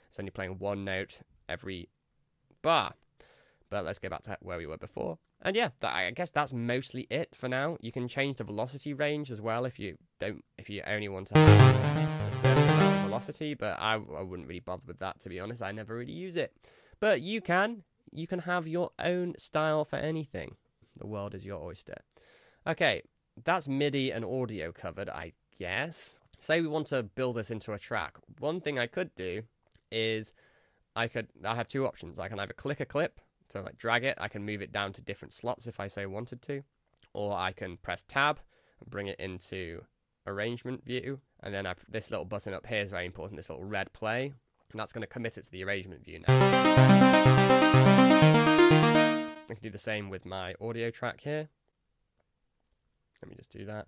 it's only playing one note every bar. But let's go back to where we were before. And yeah, I guess that's mostly it for now. You can change the velocity range as well if you only want to have a certain amount of velocity, but I wouldn't really bother with that, to be honest. I never really use it. But you can have your own style for anything. The world is your oyster. Okay, that's MIDI and audio covered, I guess. Say we want to build this into a track. One thing I could do is I have two options. I can either click a clip, so like drag it, I can move it down to different slots if I so wanted to, or I can press tab and bring it into arrangement view, and then this little button up here is very important, this little red play, and that's going to commit it to the arrangement view now. I can do the same with my audio track here. Let me just do that.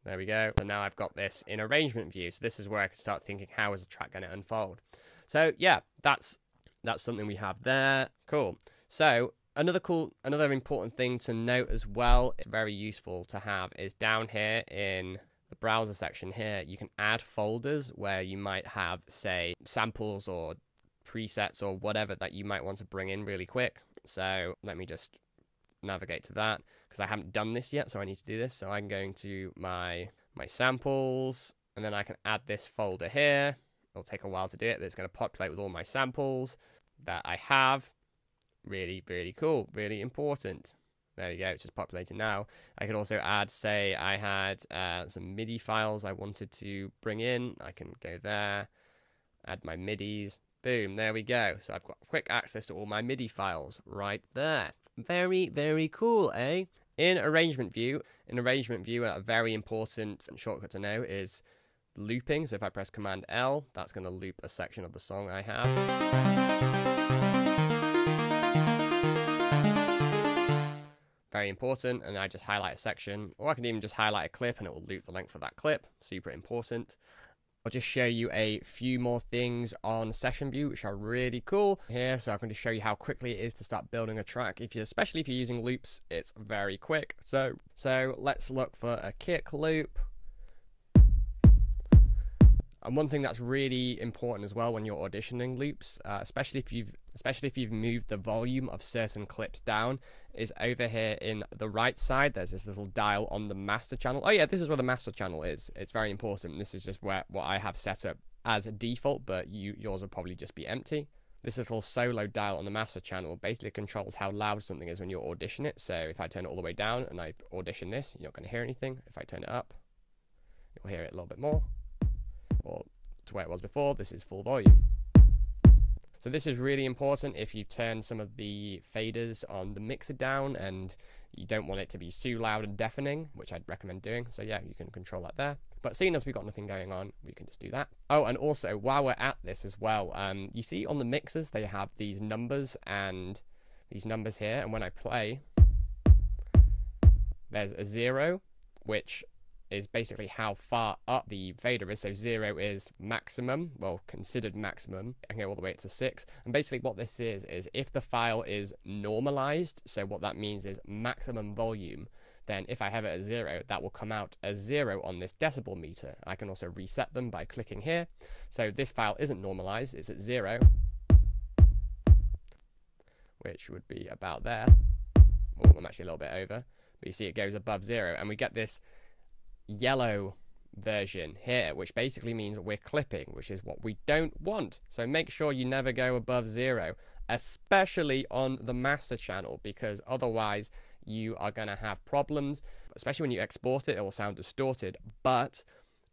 There we go. So now I've got this in arrangement view, so this is where I can start thinking, how is the track going to unfold? So yeah, that's something we have there. Cool. So another important thing to note as well, it's very useful to have, is down here in the browser section here, you can add folders where you might have, say, samples or presets or whatever that you might want to bring in really quick. So let me just navigate to that, because I haven't done this yet, so I need to do this. So I'm going to my samples, and then I can add this folder here. It'll take a while to do it, but it's going to populate with all my samples that I have. Really, really cool. Really important. There you go. It's just populating now. I can also add, say, I had some MIDI files I wanted to bring in. I can go there, add my MIDIs. Boom. There we go. So I've got quick access to all my MIDI files right there. Very, very cool, eh? In arrangement view, a very important shortcut to know is looping. So if I press Command L, that's going to loop a section of the song I have. Very important, and I just highlight a section, or I can even just highlight a clip and it will loop the length of that clip. Super important. I'll just show you a few more things on Session View, which are really cool here. So I'm going to show you how quickly it is to start building a track. Especially if you're using loops, it's very quick. So let's look for a kick loop. And one thing that's really important as well when you're auditioning loops, especially if you've moved the volume of certain clips down, is over here in the right side. There's this little dial on the master channel. Oh yeah, this is where the master channel is. It's very important. This is just what I have set up as a default, but yours will probably just be empty. This little solo dial on the master channel basically controls how loud something is when you audition it. So if I turn it all the way down and I audition this, you're not going to hear anything. If I turn it up, you'll hear it a little bit more. Or to where it was before, this is full volume. So this is really important if you turn some of the faders on the mixer down and you don't want it to be too loud and deafening, which I'd recommend doing. So yeah, you can control that there. But seeing as we've got nothing going on, we can just do that. Oh, and also while we're at this as well, you see on the mixers, they have these numbers and these numbers here. And when I play, there's a 0, which is basically how far up the fader is. So 0 is maximum, well, considered maximum. I can go all the way to 6. And basically what this is if the file is normalized, so what that means is maximum volume, then if I have it at 0, that will come out as 0 on this decibel meter. I can also reset them by clicking here. So this file isn't normalized, it's at 0, which would be about there. Oh, I'm actually a little bit over. But you see it goes above 0, and we get this yellow version here, which basically means we're clipping, which is what we don't want. So make sure you never go above 0, especially on the master channel, because otherwise you are going to have problems, especially when you export it. It will sound distorted. But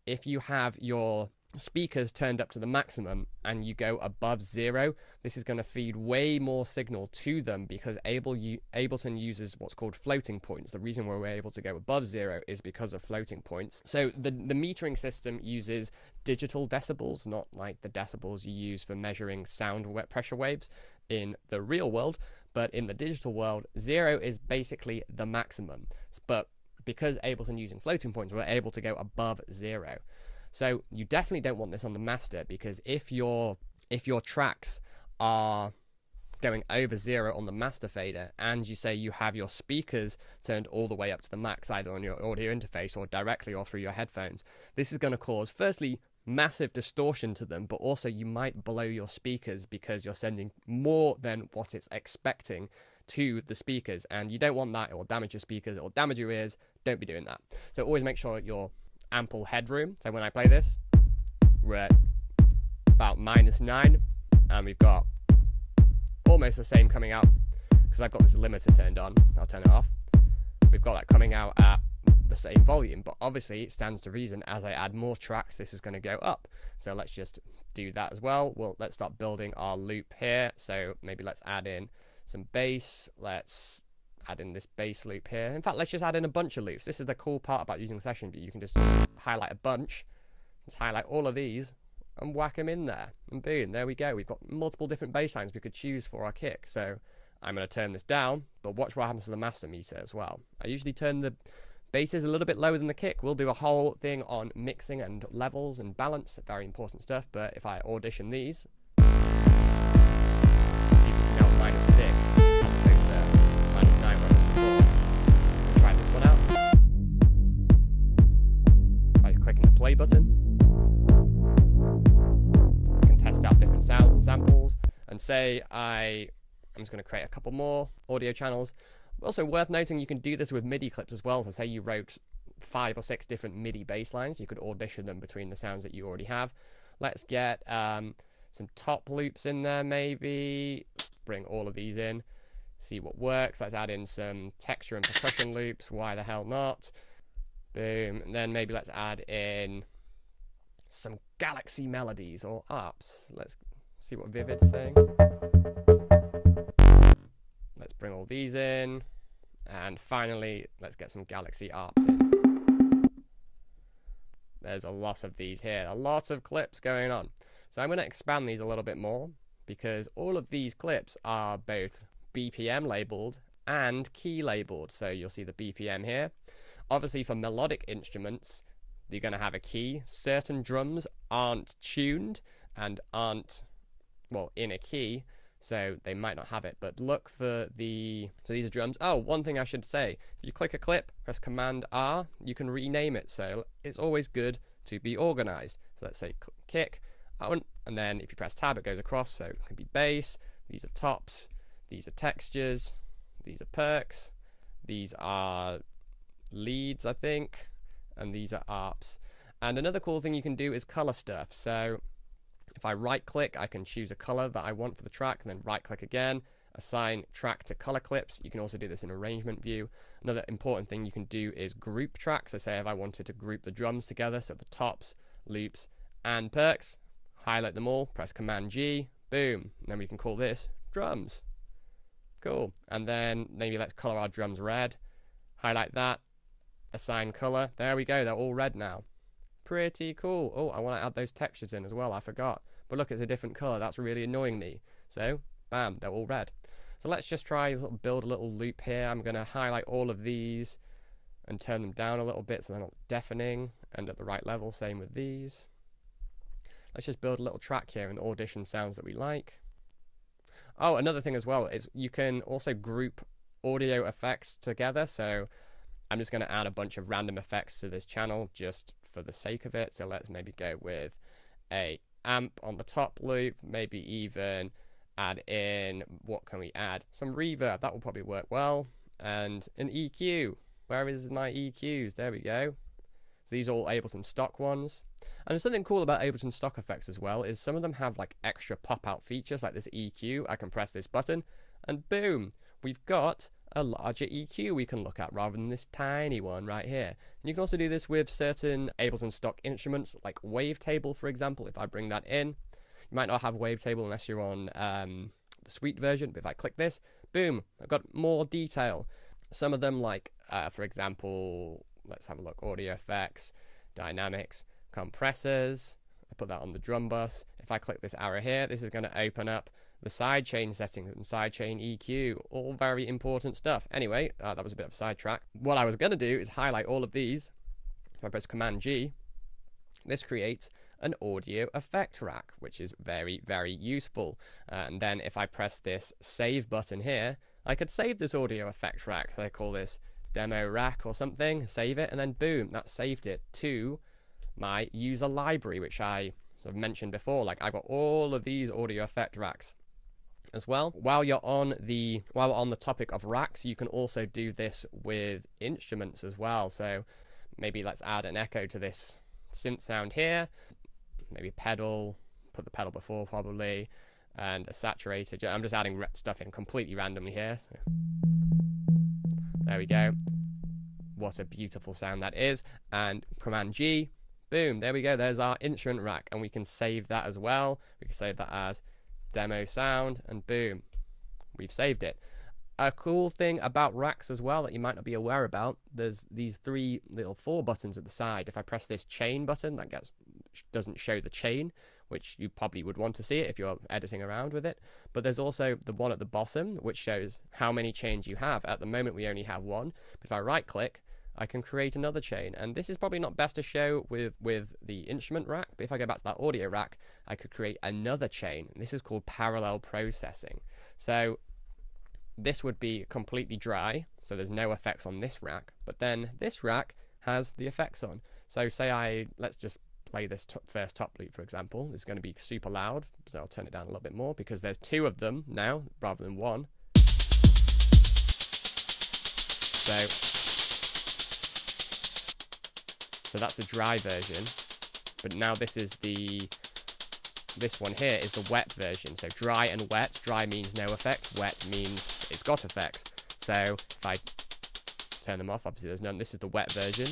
if you have your speakers turned up to the maximum and you go above 0, this is going to feed way more signal to them, because Ableton uses what's called floating points. The reason why we're able to go above 0 is because of floating points. So the metering system uses digital decibels, not like the decibels you use for measuring sound pressure waves in the real world, but in the digital world, 0 is basically the maximum. But because Ableton using floating points, we're able to go above 0. So you definitely don't want this on the master, because if your tracks are going over 0 on the master fader and you say you have your speakers turned all the way up to the max, either on your audio interface or directly or through your headphones, this is going to cause, firstly, massive distortion to them, but also you might blow your speakers because you're sending more than what it's expecting to the speakers, and you don't want that. It will damage your speakers, it will damage your ears. Don't be doing that. So always make sure you're ample headroom. So when I play this, we're at about -9, and we've got almost the same coming out, because I've got this limiter turned on. I'll turn it off. We've got that coming out at the same volume, but obviously it stands to reason as I add more tracks, this is going to go up. So let's just do that as well. Well, let's start building our loop here. So maybe let's add in some bass. Let's add in this bass loop here. In fact, let's just add in a bunch of loops. This is the cool part about using Session View. You can just highlight a bunch, just highlight all of these and whack them in there, and boom, there we go. We've got multiple different bass lines we could choose for our kick. So I'm going to turn this down, but watch what happens to the master meter as well. I usually turn the basses a little bit lower than the kick. We'll do a whole thing on mixing and levels and balance, very important stuff. But if I audition these, you see this is now -6 as opposed to -9 where it was before. We'll try this one out by clicking the play button. We can test out different sounds and samples, and say I'm just going to create a couple more audio channels. Also worth noting, you can do this with MIDI clips as well. So say you wrote 5 or 6 different MIDI bass lines, you could audition them between the sounds that you already have. Let's get some top loops in there maybe. Bring all of these in, see what works. Let's add in some texture and percussion loops, why the hell not. Boom. And then maybe let's add in some galaxy melodies or arps. Let's see what Vivid's saying. Let's bring all these in, and finally let's get some galaxy arps in. There's a lot of these here, a lot of clips going on. So I'm going to expand these a little bit more, because all of these clips are both BPM labeled and key labeled. So you'll see the BPM here. Obviously for melodic instruments, you're going to have a key. Certain drums aren't tuned and aren't, well, in a key, so they might not have it. But look for the, so these are drums. Oh, one thing I should say, if you click a clip, press Command R, you can rename it, so it's always good to be organized. So let's say kick, and then if you press tab, it goes across, so it can be bass, these are tops, these are textures, these are perks, these are leads, I think, and these are arps. And another cool thing you can do is color stuff. So if I right click, I can choose a color that I want for the track, and then right click again, assign track to color clips. You can also do this in arrangement view. Another important thing you can do is group tracks. So say if I wanted to group the drums together, so the tops, loops, and perks, highlight them all, press Command G, boom, and then we can call this drums. Cool. And then maybe let's color our drums red, highlight that, assign color, there we go, they're all red now. Pretty cool. Oh, I want to add those textures in as well, I forgot. But look, it's a different color, that's really annoying me. So, bam, they're all red. So let's just try sort of build a little loop here. I'm going to highlight all of these and turn them down a little bit so they're not deafening and at the right level, same with these. Let's just build a little track here and audition sounds that we like. Oh, another thing as well is you can also group audio effects together. So I'm just going to add a bunch of random effects to this channel just for the sake of it. So let's maybe go with a amp on the top loop, maybe even add in, what can we add? Some reverb, that will probably work well. And an EQ. Where is my EQs? There we go. So these are all Ableton stock ones. And there's something cool about Ableton stock effects as well, is some of them have like extra pop-out features, like this EQ. I can press this button, and boom, we've got a larger EQ we can look at rather than this tiny one right here. And you can also do this with certain Ableton stock instruments, like wavetable, for example. If I bring that in, you might not have wavetable unless you're on the Suite version, but if I click this, boom, I've got more detail. Some of them, like, for example, let's have a look, audio effects, dynamics, compressors. I put that on the drum bus. If I click this arrow here, this is going to open up the sidechain settings and sidechain EQ, all very important stuff. Anyway, that was a bit of a sidetrack. What I was going to do is highlight all of these. If I press Command G, this creates an audio effect rack, which is very, very useful. And then if I press this save button here, I could save this audio effect rack. So I call this demo rack or something, save it, and then boom, that saved it to my user library, which I sort of mentioned before. Like, I've got all of these audio effect racks as well. While we're on the topic of racks, you can also do this with instruments as well. So maybe let's add an echo to this synth sound here, maybe pedal, put the pedal before probably, and a saturator. I'm just adding stuff in completely randomly here. So there we go. What a beautiful sound that is. And Command G, boom, there we go. There's our instrument rack, and we can save that as well. We can save that as demo sound, and boom, we've saved it. A cool thing about racks as well that you might not be aware about, there's these three little 4 buttons at the side. If I press this chain button, that doesn't show the chain, which you probably would want to see it if you're editing around with it. But there's also the one at the bottom, which shows how many chains you have. At the moment, we only have 1. But if I right click, I can create another chain. And this is probably not best to show with the instrument rack, but if I go back to that audio rack, I could create another chain. This is called parallel processing. So this would be completely dry, so there's no effects on this rack, but then this rack has the effects on. So say let's just play this first top loop, for example. It's going to be super loud, so I'll turn it down a little bit more because there's 2 of them now rather than 1. So that's the dry version, but now this one here is the wet version. So dry and wet. Dry means no effect, wet means it's got effects. So if I turn them off, obviously there's none. This is the wet version.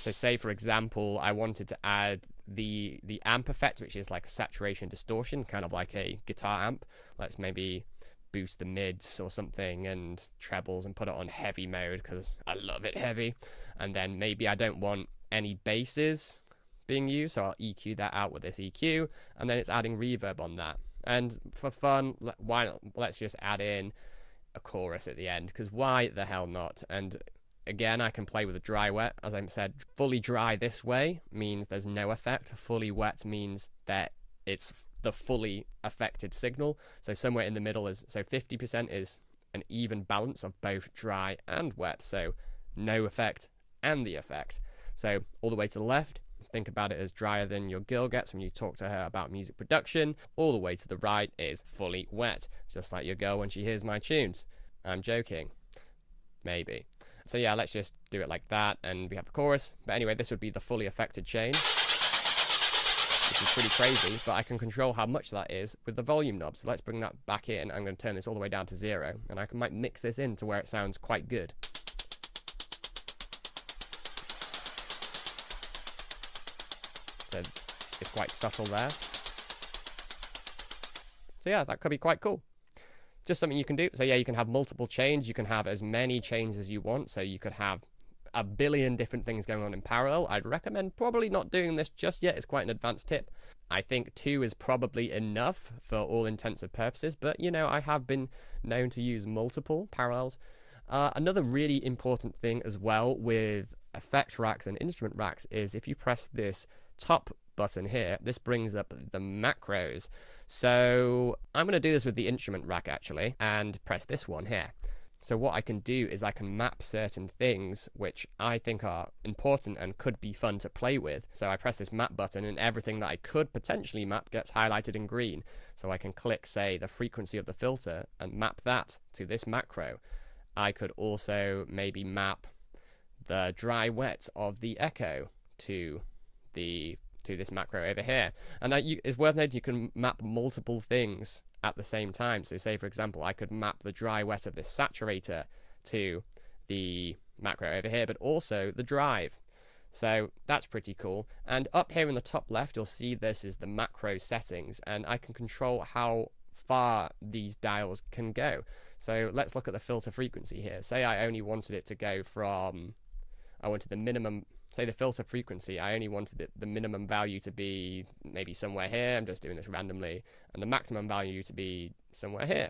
So say, for example, I wanted to add the amp effect, which is like a saturation distortion, kind of like a guitar amp. Let's maybe boost the mids or something and trebles and put it on heavy mode because I love it heavy. And then maybe I don't want any basses being used, so I'll EQ that out with this EQ, and then it's adding reverb on that. And for fun, let's just add in a chorus at the end, because why the hell not? And again, I can play with a dry wet. As I said, fully dry this way means there's no effect. Fully wet means that it's the fully affected signal. So somewhere in the middle is, so 50% is an even balance of both dry and wet. So no effect and the effect. So all the way to the left, think about it as drier than your girl gets when you talk to her about music production. All the way to the right is fully wet, just like your girl when she hears my tunes. I'm joking. Maybe. So yeah, let's just do it like that, and we have the chorus. But anyway, this would be the fully affected change, which is pretty crazy, but I can control how much that is with the volume knob. So let's bring that back in. I'm going to turn this all the way down to 0, and I might mix this in to where it sounds quite good. So it's quite subtle there. So yeah, that could be quite cool. Just something you can do. So yeah, you can have multiple chains. You can have as many chains as you want. So you could have a billion different things going on in parallel. I'd recommend probably not doing this just yet. It's quite an advanced tip. I think 2 is probably enough for all intents and purposes, but you know, I have been known to use multiple parallels. Another really important thing as well with effect racks and instrument racks is if you press this top button here, this brings up the macros. So I'm going to do this with the instrument rack actually, and press this one here. So what I can do is I can map certain things which I think are important and could be fun to play with. So I press this map button and everything that I could potentially map gets highlighted in green. So I can click, say, the frequency of the filter and map that to this macro. I could also maybe map the dry wet of the echo to this macro over here. And that is worth noting, you can map multiple things at the same time. So say, for example, I could map the dry wet of this saturator to the macro over here, but also the drive. So that's pretty cool. And up here in the top left, you'll see this is the macro settings, and I can control how far these dials can go. So let's look at the filter frequency here. Say I only wanted it to go from, I wanted the minimum, say the filter frequency, I only wanted the minimum value to be maybe somewhere here, I'm just doing this randomly, and the maximum value to be somewhere here.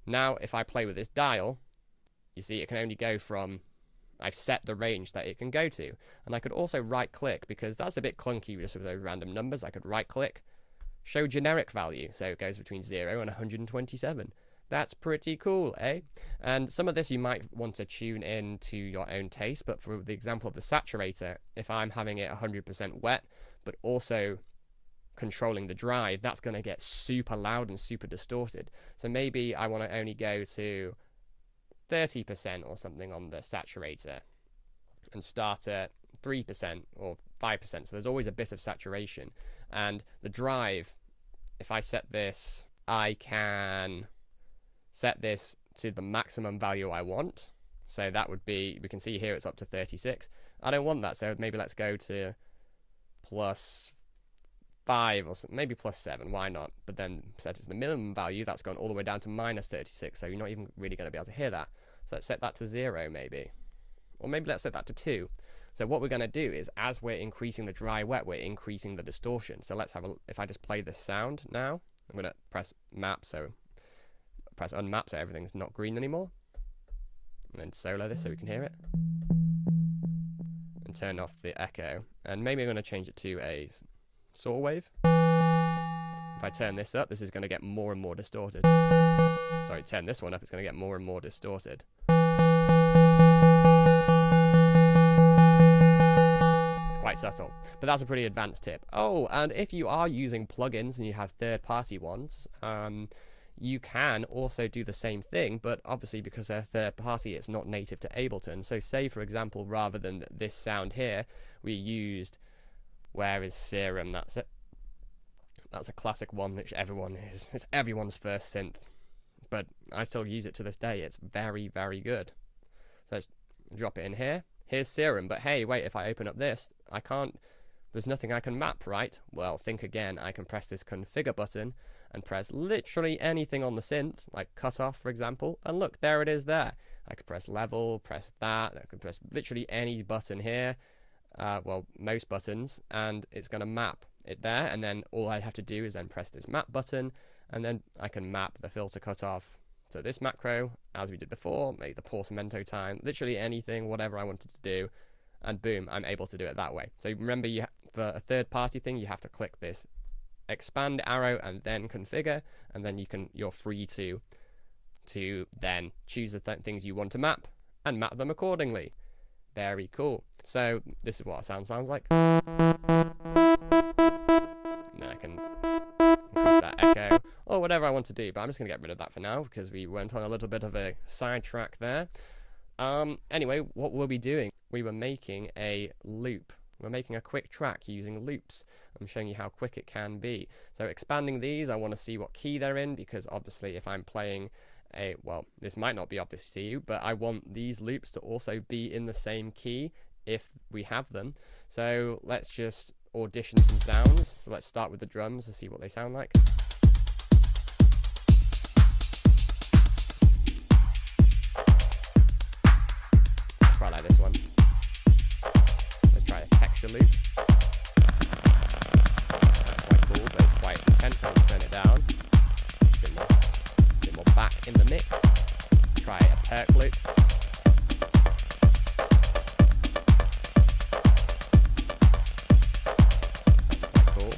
Now, if I play with this dial, you see it can only go from, I've set the range that it can go to. And I could also right click, because that's a bit clunky just with those random numbers. I could right click, show generic value, so it goes between 0 and 127. That's pretty cool, eh? And some of this you might want to tune in to your own taste, but for the example of the saturator, if I'm having it 100% wet, but also controlling the drive, that's going to get super loud and super distorted. So maybe I want to only go to 30% or something on the saturator and start at 3% or 5%. So there's always a bit of saturation. And the drive, if I set this, I can set this to the maximum value I want. So that would be, we can see here it's up to 36. I don't want that, so maybe let's go to +5 or maybe +7, why not? But then set it to the minimum value, that's gone all the way down to -36, so you're not even really going to be able to hear that. So let's set that to 0 maybe. Or maybe let's set that to 2. So what we're going to do is, as we're increasing the dry wet, we're increasing the distortion. So let's have a, if I just play this sound now, I'm going to press map, so press unmap so everything's not green anymore, and then solo this so we can hear it, and turn off the echo, and maybe I'm going to change it to a saw wave. If I turn this up, this is going to get more and more distorted. Sorry, turn this one up, it's going to get more and more distorted. It's quite subtle, but that's a pretty advanced tip. Oh, and if you are using plugins and you have third-party ones, you can also do the same thing, but obviously because they're third party, it's not native to Ableton. So say, for example, rather than this sound here, we used, where is Serum? That's it. That's a classic one, which it's everyone's first synth, but I still use it to this day. It's very, very good. So let's drop it in here. Here's Serum, but hey, wait, if I open up this, I can't, there's nothing I can map, right? Well, think again. I can press this configure button and press literally anything on the synth, like cutoff, for example, and look, there it is there. I could press level, press that, I could press literally any button here, well, most buttons, and it's going to map it there, and then all I have to do is then press this map button, and then I can map the filter cutoff So this macro, as we did before, make the portamento time, literally anything, whatever I wanted to do, and boom, I'm able to do it that way. So remember, for a third-party thing, you have to click this expand arrow and then configure, and then you're free to then choose the things you want to map and map them accordingly. Very cool. So this is what our sound sounds like. And then I can increase that echo or whatever I want to do, but I'm just going to get rid of that for now because we went on a little bit of a sidetrack there. Anyway, what were we doing? We were making a loop. We're making a quick track using loops. I'm showing you how quick it can be. So expanding these, I want to see what key they're in, because obviously if I'm playing well, this might not be obvious to you, but I want these loops to also be in the same key if we have them. So let's just audition some sounds. So let's start with the drums to see what they sound like. Quite like this one. Let's try a texture loop. That's quite cool, but it's quite intense, so I'll turn it down. A bit more back in the mix. Try a perk loop. That's quite cool.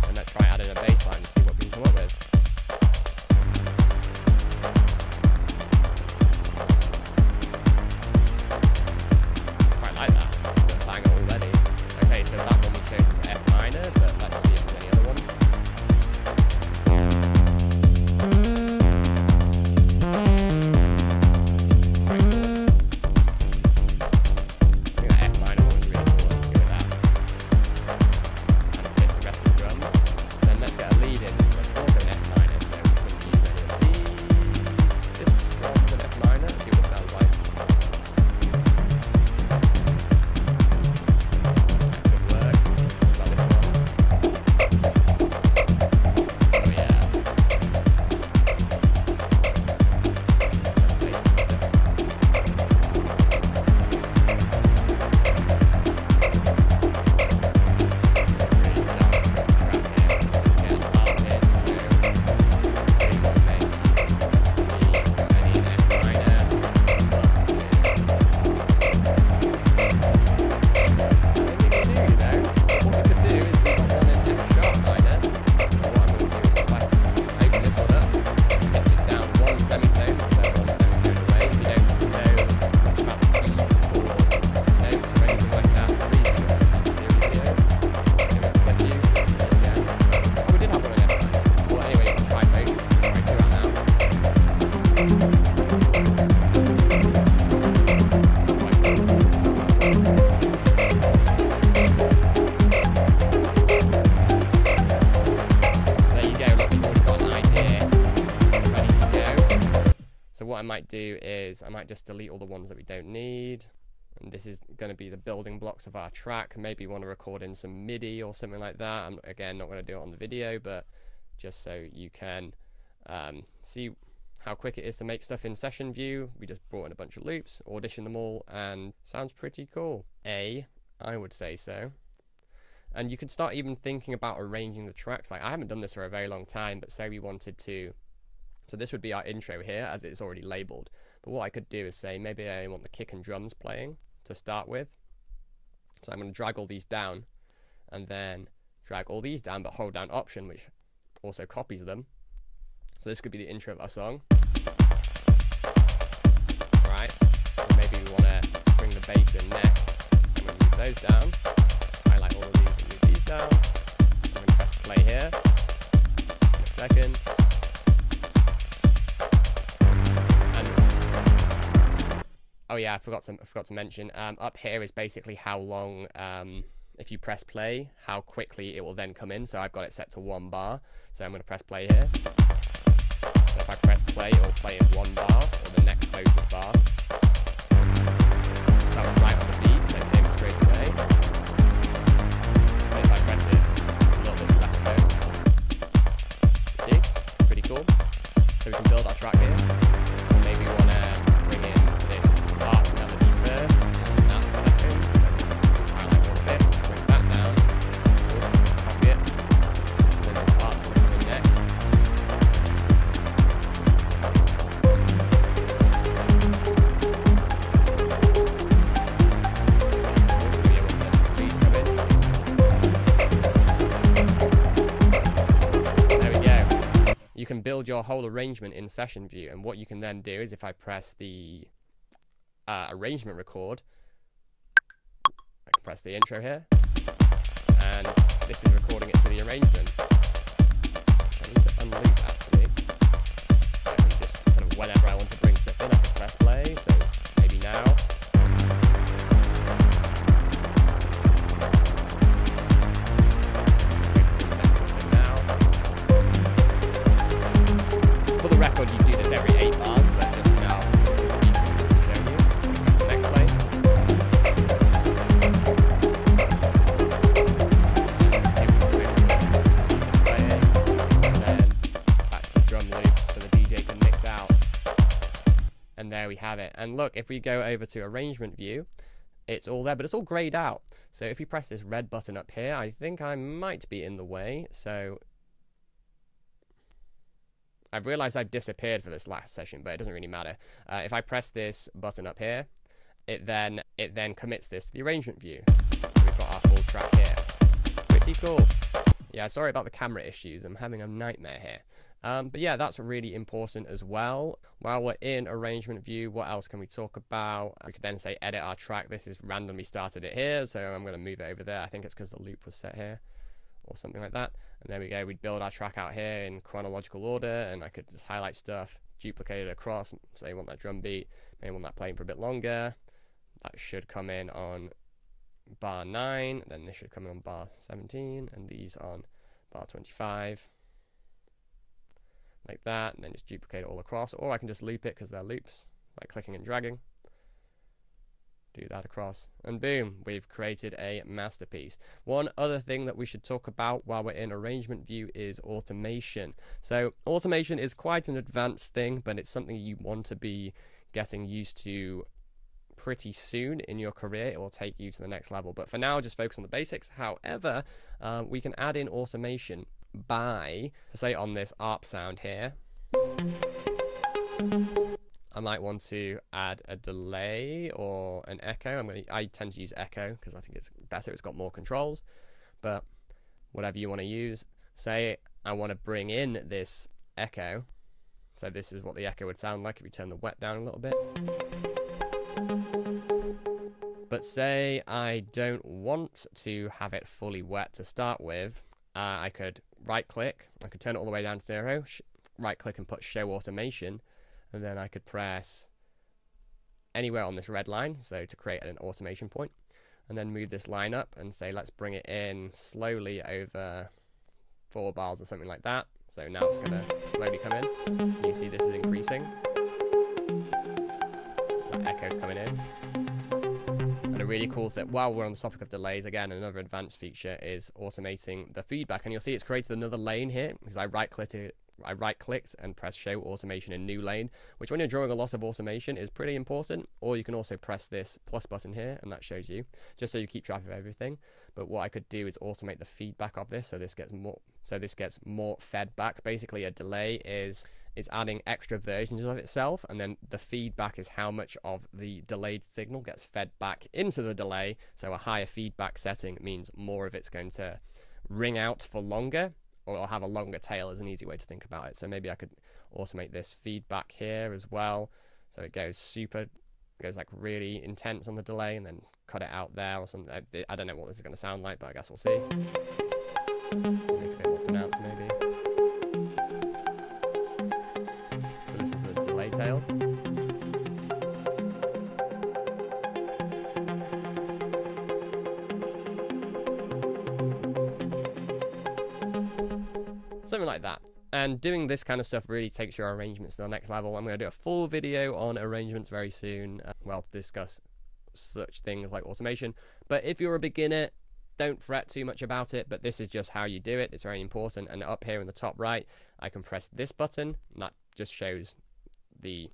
And let's try adding a bass line and see what we can come up with. Quite like that. It's a banger already. Okay, so that one we chose was F minor, but let's see if there's any other ones. I might do is I might just delete all the ones that we don't need, and this is going to be the building blocks of our track. Maybe want to record in some MIDI or something like that. I'm again not going to do it on the video, but just so you can see how quick it is to make stuff in session view. We just brought in a bunch of loops, audition them all, and sounds pretty cool. I would say so. And you could start even thinking about arranging the tracks. Like, I haven't done this for a very long time, but say we wanted to. So this would be our intro here, as it's already labeled. But what I could do is say, maybe I want the kick and drums playing to start with. So I'm going to drag all these down, and then drag all these down, but hold down Option, which also copies them. So this could be the intro of our song. Alright, and maybe we want to bring the bass in next. So I'm going to move those down, highlight all of these and move these down. I'm going to press play here in a second. Oh yeah, I forgot to mention, up here is basically how long, if you press play, how quickly it will then come in. So I've got it set to 1 bar, so I'm going to press play here. So if I press play, it will play in 1 bar, or the next closest bar. That was right on the beat, so it came straight away. And if I press it a little bit less slow. See? Pretty cool. So we can build our track here. Or maybe we want to bring in this part melody first, and that second. So highlight all this, bring that down, copy it, and then this part's going to come in next. can build your whole arrangement in session view. And what you can then do is if I press the arrangement record, I can press the intro here, and this is recording it to the arrangement. I need to unloop actually. I can just kind of whenever I want to bring stuff in, I can press play. So maybe now. For the record, you do this every 8 bars, but just now to show you. Press the next play. And there we have it. And look, if we go over to arrangement view, it's all there, but it's all grayed out. So if you press this red button up here, I think I might be in the way. So I've realized I've disappeared for this last session, but it doesn't really matter. If I press this button up here, it then commits this to the arrangement view. So we've got our full track here. Pretty cool. Yeah, sorry about the camera issues. I'm having a nightmare here. But yeah, that's really important as well. While we're in arrangement view, what else can we talk about? We could then say edit our track. This is randomly started it here, so I'm going to move it over there. I think it's because the loop was set here or something like that. And there we go. We'd build our track out here in chronological order, and I could just highlight stuff, duplicate it across, say you want that drum beat, maybe want that playing for a bit longer. That should come in on bar 9, then this should come in on bar 17, and these on bar 25. Like that, and then just duplicate it all across, or I can just loop it because they're loops, by clicking and dragging. Do that across, and boom, we've created a masterpiece. One other thing that we should talk about while we're in arrangement view is automation. So automation is quite an advanced thing, but it's something you want to be getting used to pretty soon in your career. It will take you to the next level, but for now just focus on the basics. However, we can add in automation by, say on this ARP sound here, I might want to add a delay or an echo. I tend to use echo because I think it's better, it's got more controls, but whatever you want to use. Say I want to bring in this echo, so this is what the echo would sound like if you turn the wet down a little bit. But say I don't want to have it fully wet to start with, I could right click, I could turn it all the way down to 0, right click and put show automation, and then I could press anywhere on this red line, so to create an automation point, and then move this line up and say let's bring it in slowly over 4 bars or something like that. So now it's going to slowly come in. You can see this is increasing. That echo's coming in. And a really cool thing, while we're on the topic of delays, again, another advanced feature is automating the feedback. And you'll see it's created another lane here because I right-clicked and press show automation in new lane, which when you're drawing a lot of automation is pretty important. Or you can also press this plus button here and that shows you, just so you keep track of everything. But what I could do is automate the feedback of this, so this gets more fed back. Basically a delay is adding extra versions of itself, and then the feedback is how much of the delayed signal gets fed back into the delay. So a higher feedback setting means more of it's going to ring out for longer, or it'll have a longer tail, is an easy way to think about it. So maybe I could automate this feedback here as well, so it goes like really intense on the delay and then cut it out there or something. I don't know what this is going to sound like, but I guess we'll see. Make it a bit more pronounced maybe. So this is the delay tail. Something like that. And doing this kind of stuff really takes your arrangements to the next level. I'm going to do a full video on arrangements very soon, to discuss such things like automation. But if you're a beginner, don't fret too much about it, but this is just how you do it. It's very important. And up here in the top right, I can press this button, and that just shows the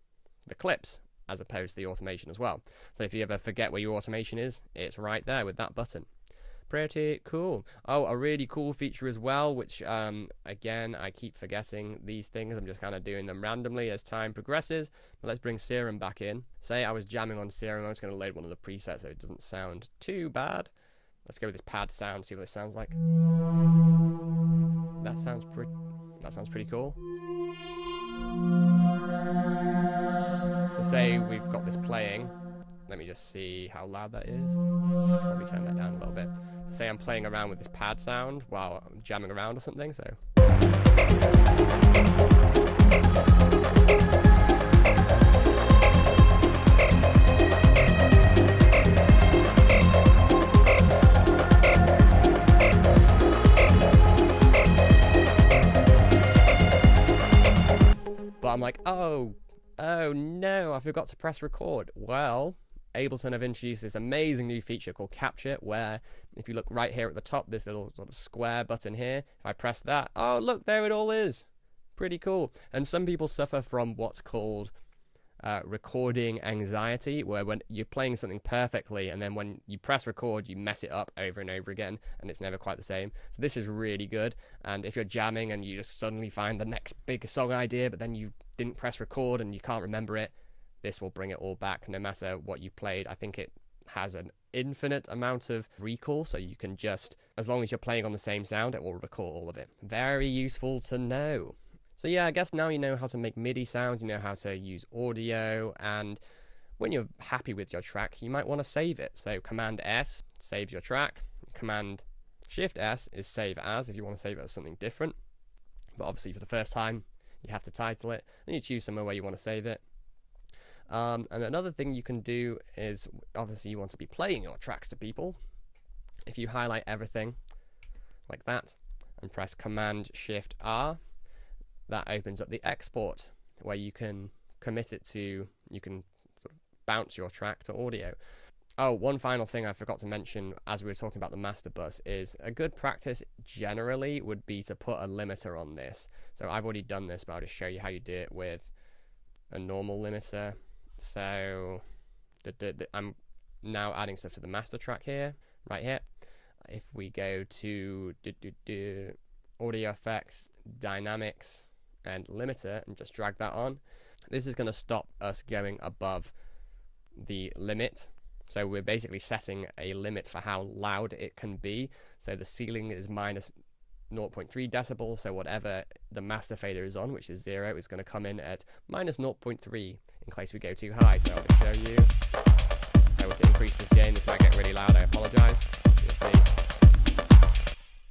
clips as opposed to the automation as well. So if you ever forget where your automation is, it's right there with that button. Pretty cool. Oh, a really cool feature as well, which again, I keep forgetting these things. I'm just kind of doing them randomly as time progresses. But let's bring Serum back in. Say I was jamming on Serum, I'm just going to load one of the presets so it doesn't sound too bad. Let's go with this pad sound, see what this sounds like. That sounds pretty cool. So say we've got this playing. Let me just see how loud that is. Should probably turn that down a little bit. So say I'm playing around with this pad sound while I'm jamming around or something, so. But I'm like, oh no, I forgot to press record. Well, Ableton have introduced this amazing new feature called Capture, where if you look right here at the top, this little sort of square button here, if I press that, oh look, there it all is. Pretty cool. And some people suffer from what's called recording anxiety, where when you're playing something perfectly and then when you press record, you mess it up over and over again and it's never quite the same. So this is really good. And if you're jamming and you just suddenly find the next big song idea, but then you didn't press record and you can't remember it, this will bring it all back no matter what you played. I think it has an infinite amount of recall, so you can just, as long as you're playing on the same sound, it will recall all of it. Very useful to know. So yeah, I guess now you know how to make MIDI sounds, you know how to use audio, and when you're happy with your track, you might want to save it. So Command S saves your track, Command Shift S is save as if you want to save it as something different. But obviously for the first time, you have to title it, then you choose somewhere where you want to save it. And another thing you can do is, obviously you want to be playing your tracks to people. If you highlight everything like that and press Command Shift R, that opens up the export where you can commit it to, you can sort of bounce your track to audio. Oh, one final thing I forgot to mention as we were talking about the master bus is a good practice generally would be to put a limiter on this. So I've already done this, but I'll just show you how you do it with a normal limiter. So I'm now adding stuff to the master track here, right here. If we go to audio effects, dynamics, and limiter, and just drag that on, this is going to stop us going above the limit. So we're basically setting a limit for how loud it can be. So the ceiling is minus 0.3 decibels, so whatever the master fader is on, which is 0, is going to come in at minus 0.3 in case we go too high. So I'll just show you. If I were to increase this gain, this might get really loud, I apologise. You'll see.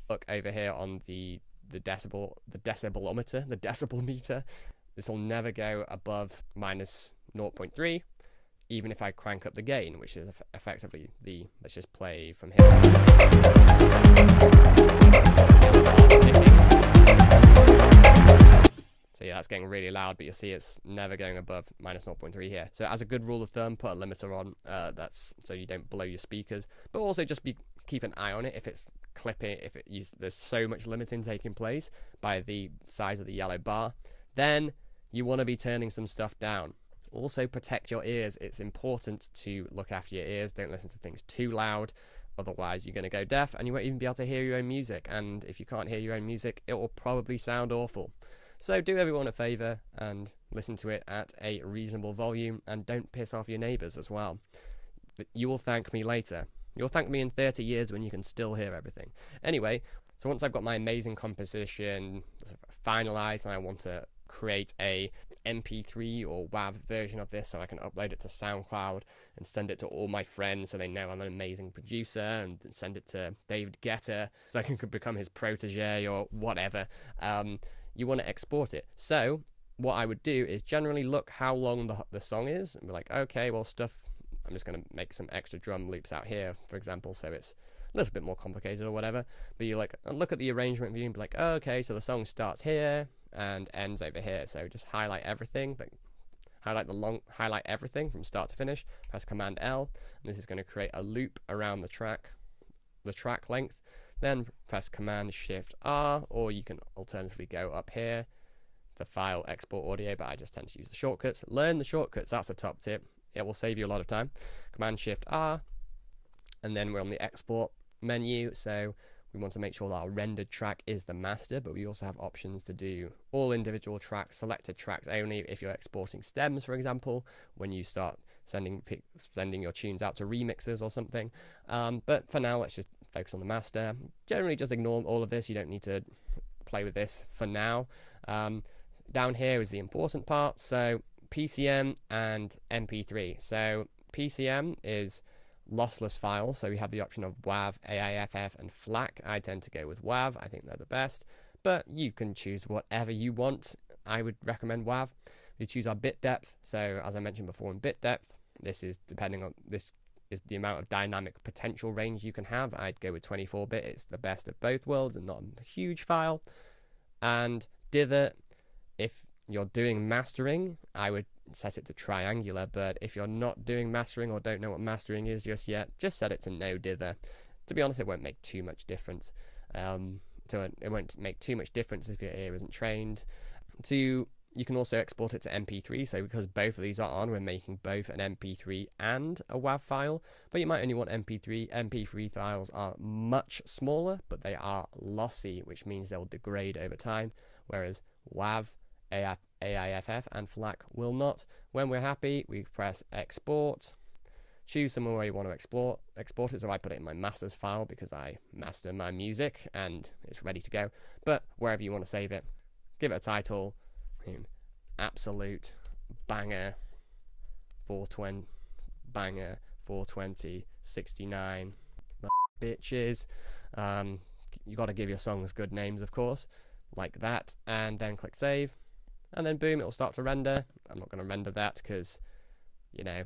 Look over here on the decibelometer, the decibel meter. This will never go above minus 0.3, even if I crank up the gain, which is effectively the, let's just play from here. So yeah, that's getting really loud, but you'll see it's never going above minus 0.3 here. So as a good rule of thumb, put a limiter on, that's so you don't blow your speakers, but also just keep an eye on it. If it's clipping, there's so much limiting taking place by the size of the yellow bar, then you want to be turning some stuff down. Also protect your ears. It's important to look after your ears. Don't listen to things too loud, otherwise you're going to go deaf and you won't even be able to hear your own music, and if you can't hear your own music, it will probably sound awful. So do everyone a favour and listen to it at a reasonable volume, and don't piss off your neighbours as well. You will thank me later. You'll thank me in 30 years when you can still hear everything. Anyway, so once I've got my amazing composition finalised and I want to create a MP3 or WAV version of this so I can upload it to SoundCloud and send it to all my friends so they know I'm an amazing producer, and send it to David Guetta so I can become his protege or whatever, you want to export it. So what I would do is generally look how long the song is and be like, okay, well I'm just going to make some extra drum loops out here, for example, so it's a little bit more complicated or whatever. But you look at the arrangement view and be like, oh, okay, so the song starts here and ends over here. So just highlight everything, but highlight everything from start to finish. Press Command L, and this is going to create a loop around the track length. Then press Command Shift R, or you can alternatively go up here to File, Export Audio, but I just tend to use the shortcuts. Learn the shortcuts, that's the top tip. It will save you a lot of time. Command Shift R, and then we're on the export menu, so we want to make sure that our rendered track is the master, but we also have options to do all individual tracks, selected tracks only if you're exporting stems, for example, when you start sending your tunes out to remixers or something. But for now, let's just focus on the master. Generally just ignore all of this, you don't need to play with this for now. down here is the important part. So PCM and MP3. So PCM is lossless files, so we have the option of WAV, AIFF, and FLAC. I tend to go with WAV. I think they're the best, but you can choose whatever you want. I would recommend WAV. We choose our bit depth. So as I mentioned before, in bit depth, this is the amount of dynamic potential range you can have. I'd go with 24-bit. It's the best of both worlds and not a huge file. And dither, if you're doing mastering, I would set it to triangular, but if you're not doing mastering or don't know what mastering is just yet, just set it to no dither. To be honest, it won't make too much difference. It won't make too much difference if your ear isn't trained. You can also export it to MP3, so because both of these are on, we're making both an MP3 and a WAV file, but you might only want MP3. MP3 files are much smaller, but they are lossy, which means they'll degrade over time, whereas WAV, AIFF, and FLAC will not. When we're happy, we press export, choose somewhere where you want to export it, so I put it in my masters file because I master my music and it's ready to go, but wherever you want to save it, give it a title, absolute banger 420 banger 420 69 bitches. You got to give your songs good names, of course, like that, and then click save, and then boom, it'll start to render. I'm not going to render that because, you know,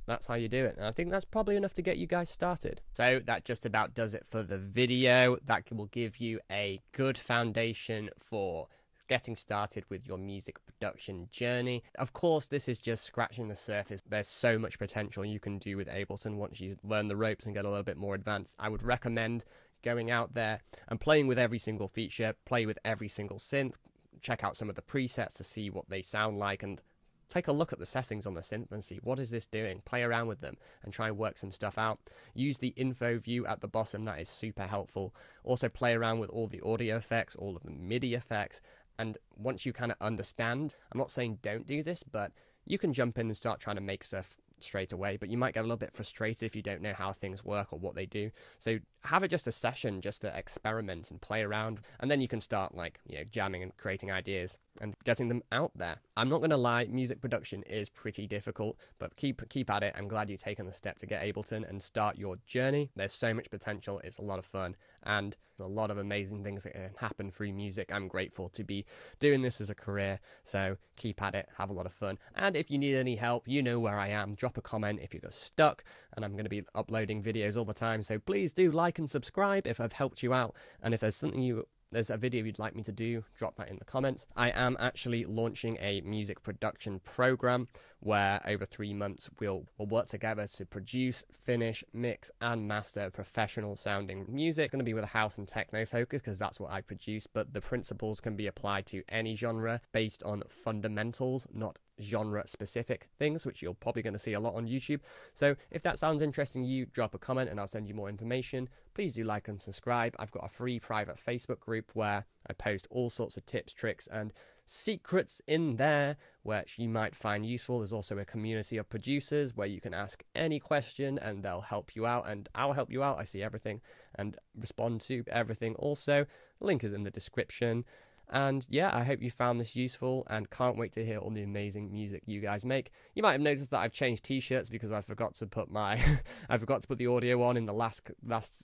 that's how you do it, and I think that's probably enough to get you guys started. So that just about does it for the video. That will give you a good foundation for getting started with your music production journey. Of course, this is just scratching the surface. There's so much potential you can do with Ableton once you learn the ropes and get a little bit more advanced. I would recommend going out there and playing with every single feature, play with every single synth, check out some of the presets to see what they sound like, and take a look at the settings on the synth and see what is this doing. Play around with them and try and work some stuff out. Use the info view at the bottom, that is super helpful. Also play around with all the audio effects, all of the MIDI effects, and once you kind of understand, I'm not saying don't do this, but you can jump in and start trying to make stuff straight away, but you might get a little bit frustrated if you don't know how things work or what they do. So have it just a session just to experiment and play around, and then you can start, like, you know, jamming and creating ideas and getting them out there. I'm not going to lie, music production is pretty difficult, but keep at it. I'm glad you've taken the step to get Ableton and start your journey. There's so much potential. It's a lot of fun, and there's a lot of amazing things that can happen through music. I'm grateful to be doing this as a career, so keep at it, have a lot of fun, and if you need any help, you know where I am. Drop a comment if you're stuck, and I'm going to be uploading videos all the time, so please do like and subscribe if I've helped you out, and if there's a video you'd like me to do, drop that in the comments. I am actually launching a music production program where over 3 months we'll work together to produce, finish, mix, and master professional sounding music. It's going to be with a house and techno focus because that's what I produce, but the principles can be applied to any genre based on fundamentals, not genre specific things, which you're probably going to see a lot on YouTube. So if that sounds interesting to you, drop a comment and I'll send you more information. Please do like and subscribe. I've got a free private Facebook group where I post all sorts of tips, tricks, and secrets in there which you might find useful. There's also a community of producers where you can ask any question and they'll help you out, and I'll help you out. I see everything and respond to everything also. Link is in the description. And yeah, I hope you found this useful and can't wait to hear all the amazing music you guys make. You might have noticed that I've changed t-shirts because I forgot to put my I forgot to put the audio on in the last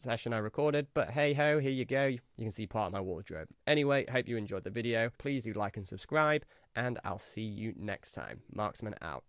session I recorded, but hey ho, here you go. You can see part of my wardrobe. Anyway, hope you enjoyed the video. Please do like and subscribe, and I'll see you next time. Marksman out.